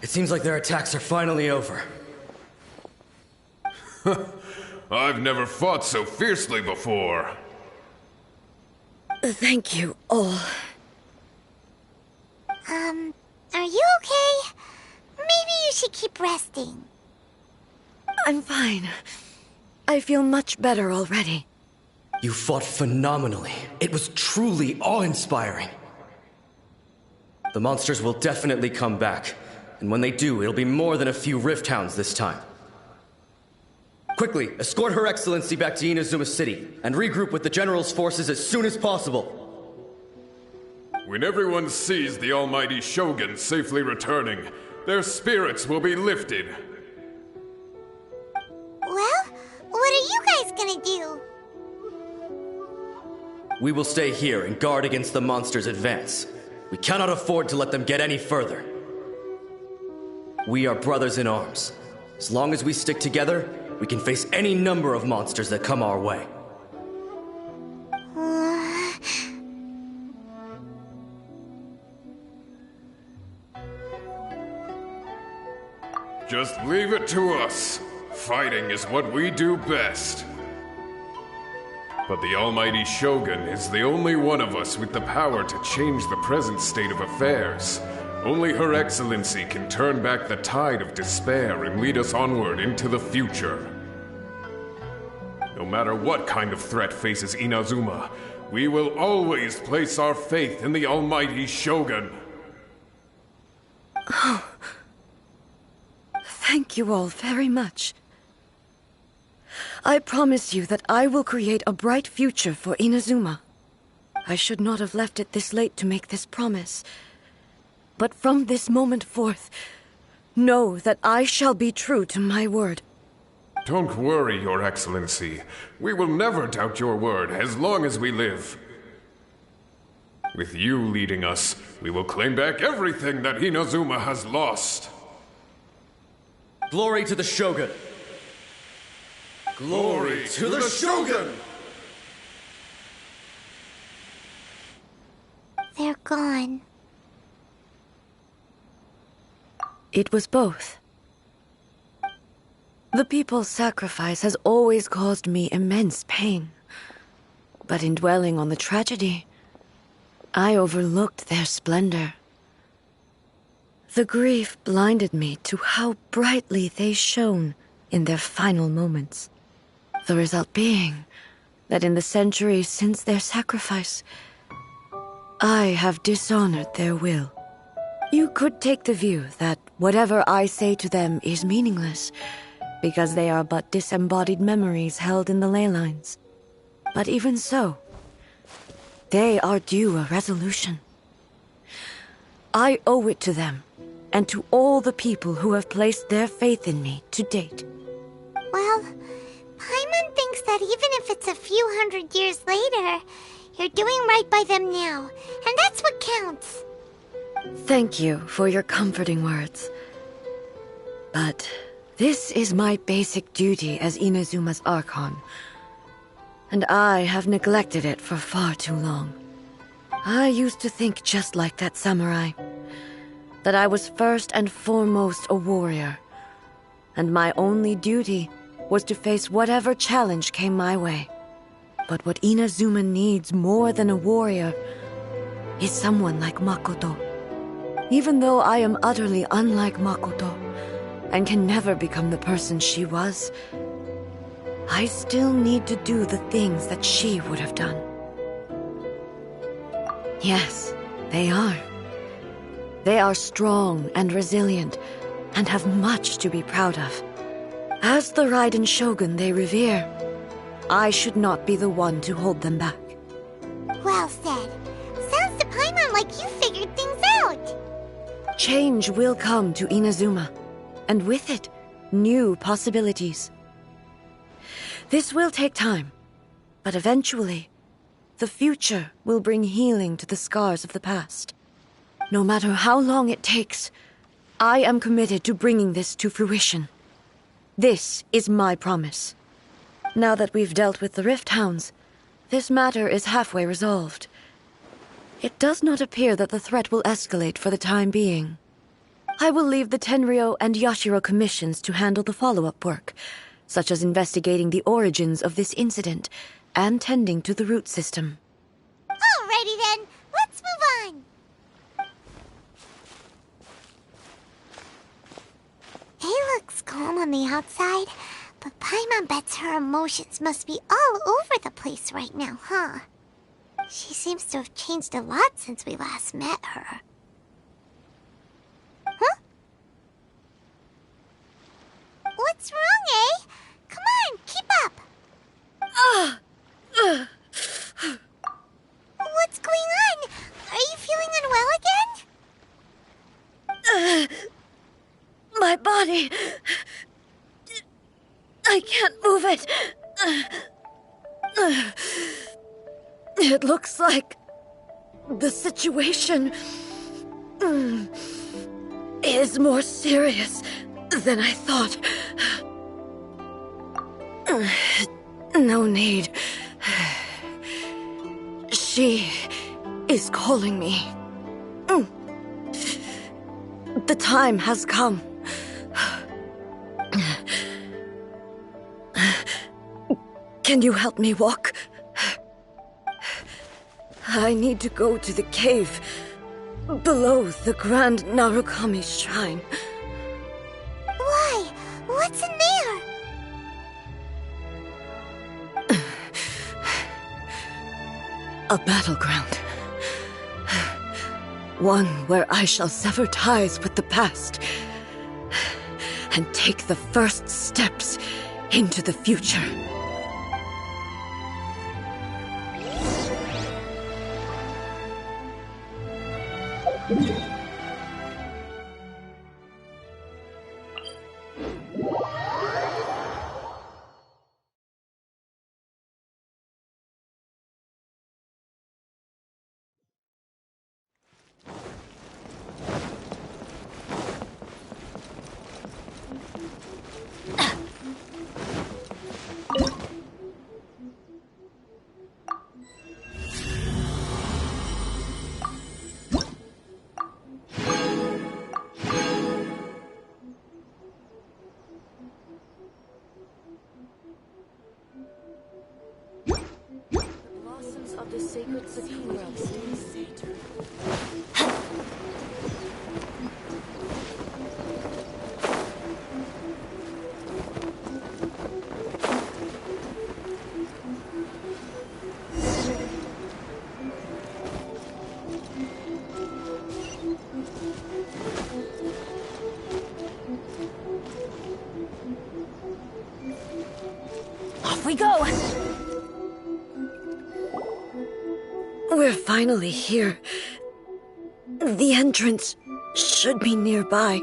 It seems like their attacks are finally over. I've never fought so fiercely before. Thank you all. Are you okay? Maybe you should keep resting. I'm fine. I feel much better already. You fought phenomenally. It was truly awe-inspiring. The monsters will definitely come back. And when they do, it'll be more than a few Rift Hounds this time. Quickly, escort Her Excellency back to Inazuma City, and regroup with the General's forces as soon as possible. When everyone sees the Almighty Shogun safely returning, their spirits will be lifted. Well, what are you guys gonna do? We will stay here and guard against the monsters' advance. We We cannot afford to let them get any further. We are brothers in arms. As long as we stick together, we can face any number of monsters that come our way. Just leave it to us. Fighting is what we do best. But the Almighty Shogun is the only one of us with the power to change the present state of affairs. Only Her Excellency can turn back the tide of despair and lead us onward into the future. No matter what kind of threat faces Inazuma, we will always place our faith in the Almighty Shogun. Oh. Thank you all very much. I promise you that I will create a bright future for Inazuma. I should not have left it this late to make this promise. But from this moment forth, know that I shall be true to my word. Don't worry, Your Excellency. We will never doubt your word as long as we live. With you leading us, we will claim back everything that Inazuma has lost. Glory to the Shogun! Glory to the Shogun! They're gone. It was both. The people's sacrifice has always caused me immense pain. But in dwelling on the tragedy, I overlooked their splendor. The grief blinded me to how brightly they shone in their final moments. The result being that in the centuries since their sacrifice, I have dishonored their will. You could take the view that whatever I say to them is meaningless, because they are but disembodied memories held in the ley lines. But even so, they are due a resolution. I owe it to them, and to all the people who have placed their faith in me to date. Well, Paimon thinks that even if it's a few hundred years later, you're doing right by them now, and that's what counts. Thank you for your comforting words. But this is my basic duty as Inazuma's Archon, and I have neglected it for far too long. I used to think just like that samurai, that I was first and foremost a warrior, and my only duty was to face whatever challenge came my way. But what Inazuma needs more than a warrior is someone like Makoto. Even though I am utterly unlike Makoto, and can never become the person she was, I still need to do the things that she would have done. Yes, they are. They are strong and resilient, and have much to be proud of. As the Raiden Shogun they revere, I should not be the one to hold them back. Well said. Sounds to Paimon like you figured things out. Change will come to Inazuma, and with it, new possibilities. This will take time, but eventually, the future will bring healing to the scars of the past. No matter how long it takes, I am committed to bringing this to fruition. This is my promise. Now that we've dealt with the Rift Hounds, this matter is halfway resolved. It does not appear that the threat will escalate for the time being. I will leave the Tenryo and Yashiro commissions to handle the follow-up work, such as investigating the origins of this incident and tending to the root system. Alrighty then, let's move on. He looks calm on the outside, but Paimon bets her emotions must be all over the place right now, huh? She seems to have changed a lot since we last met her. Huh? What's wrong, eh? Come on, keep up! What's going on? Are you feeling unwell again? My body... I can't move it. It looks like the situation is more serious than I thought. No need. She is calling me. The time has come. Can you help me walk? I need to go to the cave below the Grand Narukami Shrine. Why? What's in there? A battleground. One where I shall sever ties with the past and take the first steps into the future. Of the sacred Sakura. Off we go! We're finally here. The entrance should be nearby.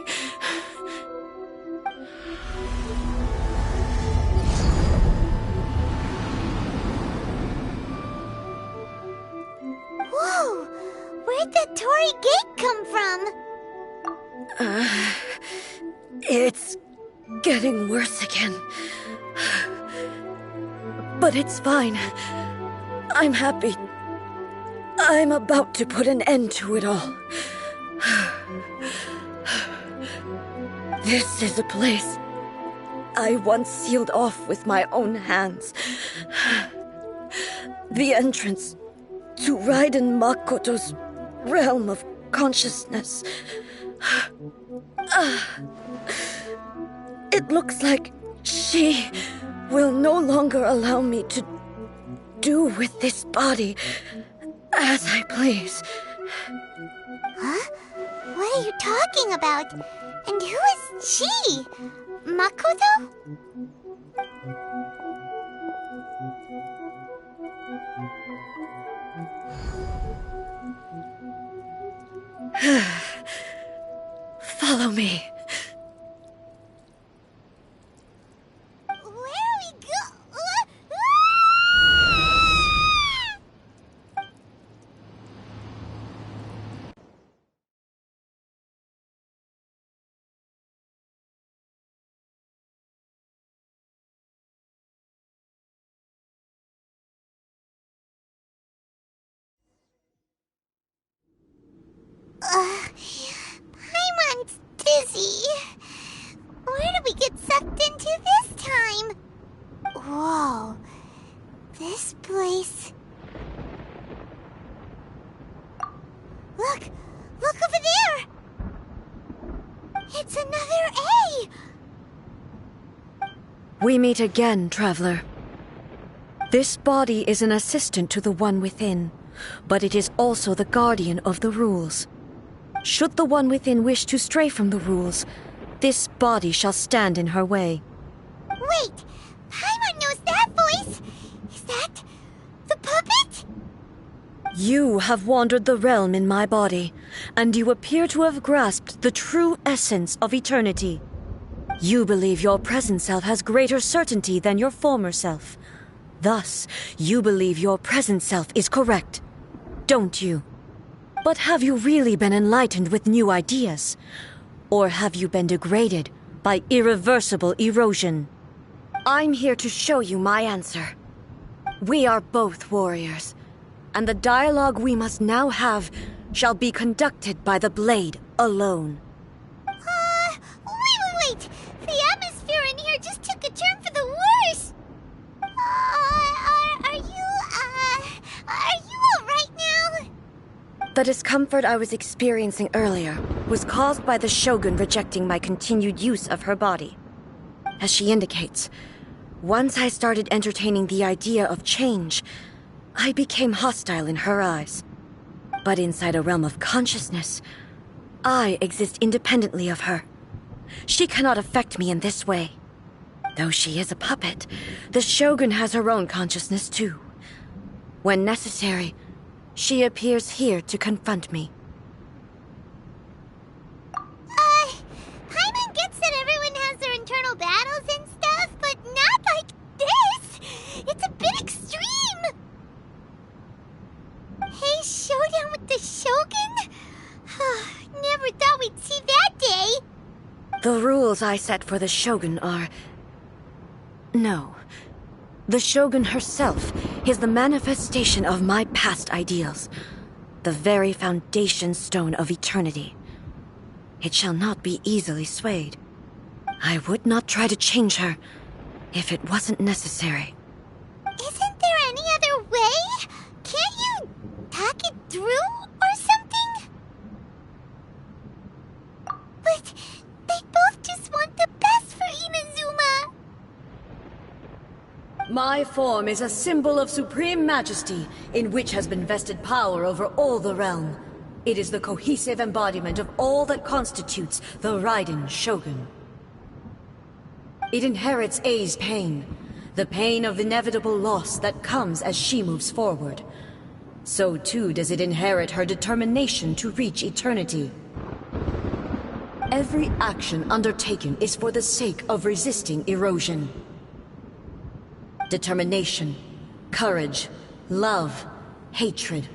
Whoa! Where'd the Torii Gate come from? It's getting worse again. But it's fine. I'm happy. I'm about to put an end to it all. This is a place I once sealed off with my own hands. The entrance to Raiden Makoto's realm of consciousness. It looks like she will no longer allow me to do with this body as I please. Huh? What are you talking about? And who is she? Makoto? Follow me. Where are we go? Paimon's dizzy. Where did we get sucked into this time? Whoa. This place... Look! Look over there! It's another A! We meet again, traveler. This body is an assistant to the one within, but it is also the guardian of the rules. Should the one within wish to stray from the rules, this body shall stand in her way. Wait! Paimon knows that voice! Is that... the puppet? You have wandered the realm in my body, and you appear to have grasped the true essence of eternity. You believe your present self has greater certainty than your former self. Thus, you believe your present self is correct, don't you? But have you really been enlightened with new ideas? Or have you been degraded by irreversible erosion? I'm here to show you my answer. We are both warriors, and the dialogue we must now have shall be conducted by the blade alone. Wait! The atmosphere in here just took a turn for the worse! Are you alright now? The discomfort I was experiencing earlier was caused by the Shogun rejecting my continued use of her body. As she indicates, once I started entertaining the idea of change, I became hostile in her eyes. But inside a realm of consciousness, I exist independently of her. She cannot affect me in this way. Though she is a puppet, the Shogun has her own consciousness too. When necessary, she appears here to confront me. Paimon gets that everyone has their internal battles and stuff, but not like this! It's a bit extreme! Hey, showdown with the Shogun? Never thought we'd see that day! The rules I set for the Shogun are... No. The Shogun herself is the manifestation of my past ideals. The very foundation stone of eternity. It shall not be easily swayed. I would not try to change her if it wasn't necessary. Isn't there any other way? Can't you talk it through or something? But they both just want the best for Inazuma. My form is a symbol of supreme majesty, in which has been vested power over all the realm. It is the cohesive embodiment of all that constitutes the Raiden Shogun. It inherits Ei's pain, the pain of inevitable loss that comes as she moves forward. So too does it inherit her determination to reach eternity. Every action undertaken is for the sake of resisting erosion. Determination, courage, love, hatred,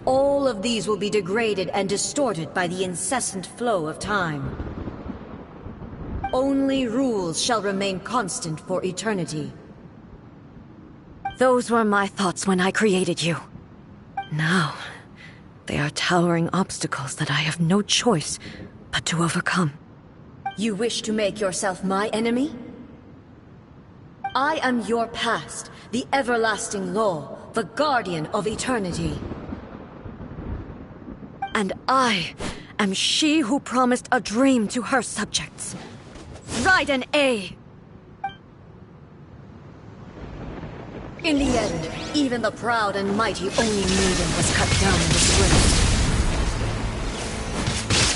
all of these will be degraded and distorted by the incessant flow of time. Only rules shall remain constant for eternity. Those were my thoughts when I created you. Now, they are towering obstacles that I have no choice but to overcome. You wish to make yourself my enemy? I am your past, the everlasting law, the guardian of eternity. And I am she who promised a dream to her subjects. Raiden A. In the end, even the proud and mighty Oni maiden was cut down and disgraced.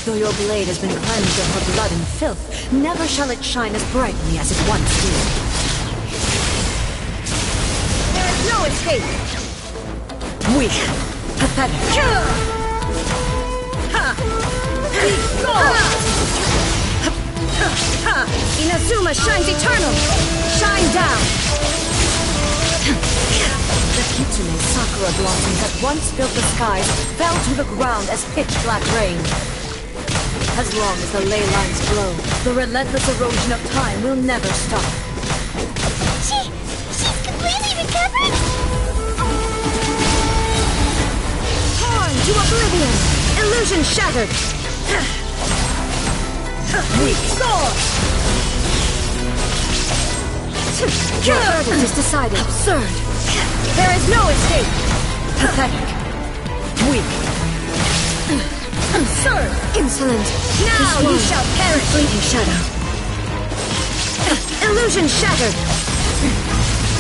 Though your blade has been cleansed of her blood and filth, never shall it shine as brightly as it once did. There is no escape! Weak, pathetic. Inazuma shines eternal! Shine down! The Kitsune sakura blossoms that once filled the skies fell to the ground as pitch-black rain. As long as the ley lines glow, the relentless erosion of time will never stop. She's completely recovered? Torn to oblivion! Illusion shattered! Weak sword! Your verdict is decided. Absurd! There is no escape! Pathetic! Weak! Absurd! Insolent! Now you shall perish! Fleeting shadow! Illusion shattered!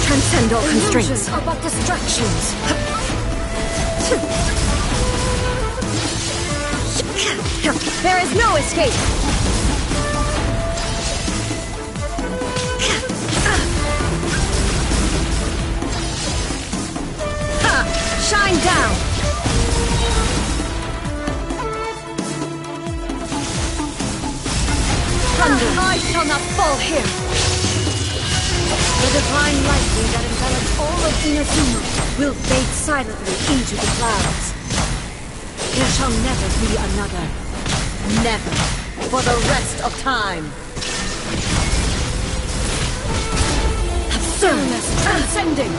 Transcend all constraints! Illusions are but distractions! There is no escape! Shine down! Thunder! I shall not fall here! The divine lightning that envelops all of Inazuma will fade silently into the clouds. There shall never be another. Never. For the rest of time. Absurdness transcending.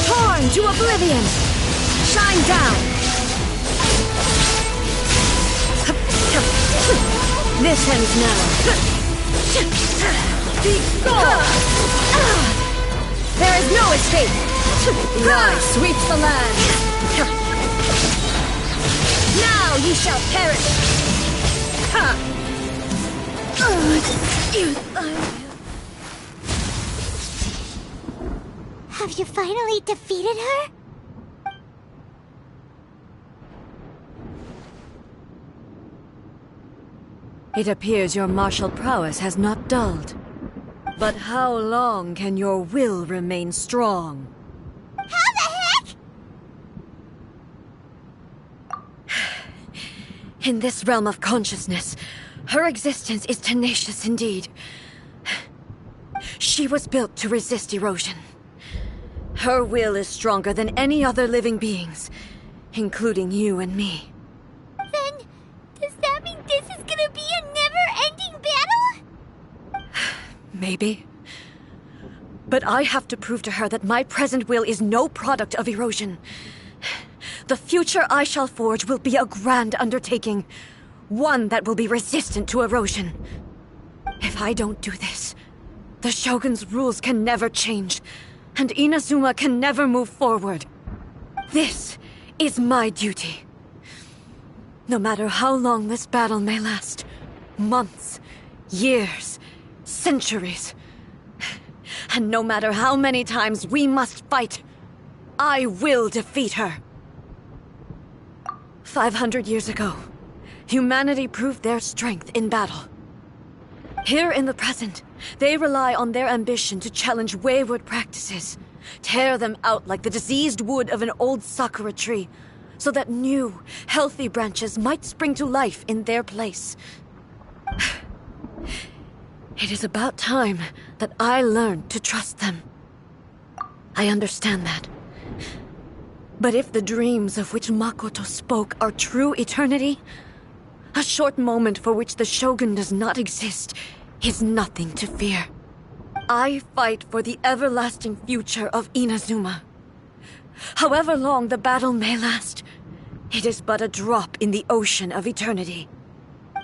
Torn to oblivion. Shine down. This ends now. Be gone! There is no escape. The eye sweeps the land. Now ye shall perish. Have you finally defeated her? It appears your martial prowess has not dulled. But how long can your will remain strong? How the heck? In this realm of consciousness, her existence is tenacious indeed. She was built to resist erosion. Her will is stronger than any other living being's, including you and me. Then, does that mean this is gonna be a never-ending battle? Maybe. But I have to prove to her that my present will is no product of erosion. The future I shall forge will be a grand undertaking. One that will be resistant to erosion. If I don't do this, the Shogun's rules can never change, and Inazuma can never move forward. This is my duty. No matter how long this battle may last, months, years, centuries, and no matter how many times we must fight, I will defeat her. 500 years ago, humanity proved their strength in battle. Here in the present, they rely on their ambition to challenge wayward practices, tear them out like the diseased wood of an old sakura tree, so that new, healthy branches might spring to life in their place. It is about time that I learned to trust them. I understand that. But if the dreams of which Makoto spoke are true eternity, a short moment for which the Shogun does not exist is nothing to fear. I fight for the everlasting future of Inazuma. However long the battle may last, it is but a drop in the ocean of eternity.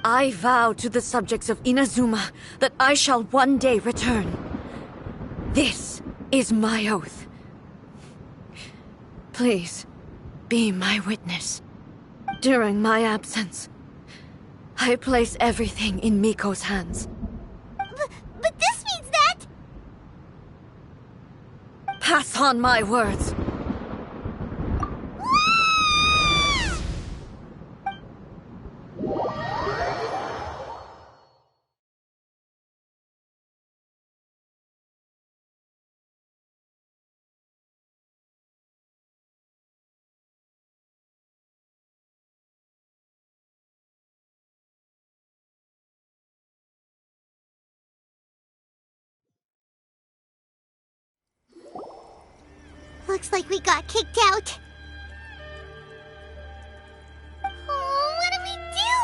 I vow to the subjects of Inazuma that I shall one day return. This is my oath. Please, be my witness. During my absence, I place everything in Miko's hands. But this means that... Pass on my words. Looks like we got kicked out. Oh, what do we do?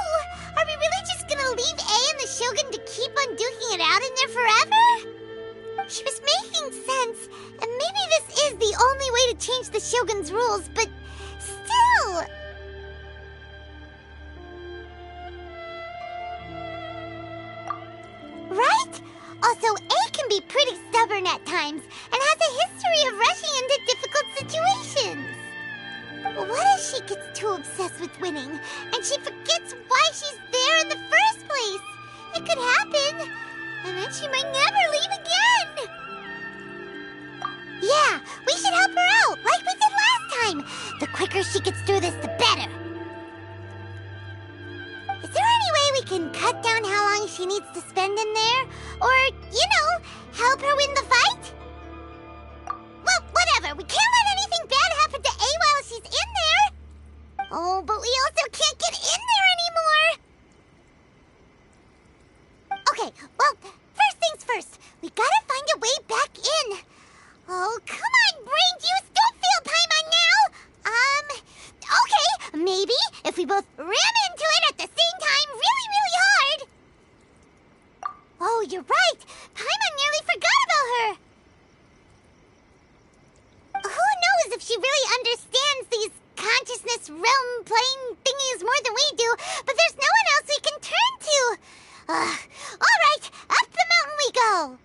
Are we really just gonna leave A and the Shogun to keep on duking it out in there forever? She was making sense, and maybe this is the only way to change the Shogun's rules, but still... Right? Also, A can be pretty stubborn at times, and has a history of rushing into difficult situations. What if she gets too obsessed with winning, and she forgets why she's there in the first place? It could happen, and then she might never leave again. Yeah, we should help her out, like we did last time. The quicker she gets through this, the better. Is there any way we can cut down how long she needs to spend in there? Or, you know, help her win the fight? Well, whatever. We can't let anything bad happen to A while she's in there. Oh, but we also can't get in there anymore. Okay, well, first things first. We gotta find a way back in. Oh, come on, brain juice. Don't fail time both ram into it at the same time really, really hard. Oh, you're right. Paimon nearly forgot about her. Who knows if she really understands these consciousness realm plane thingies more than we do, but there's no one else we can turn to. All right, up the mountain we go.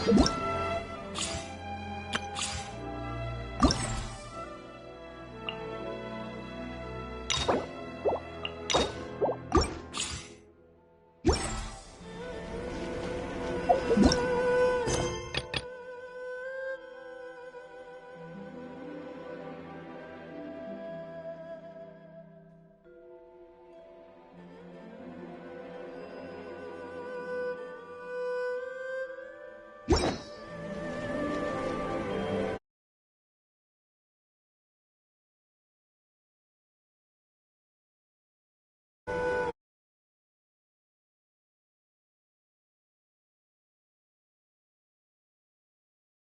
What?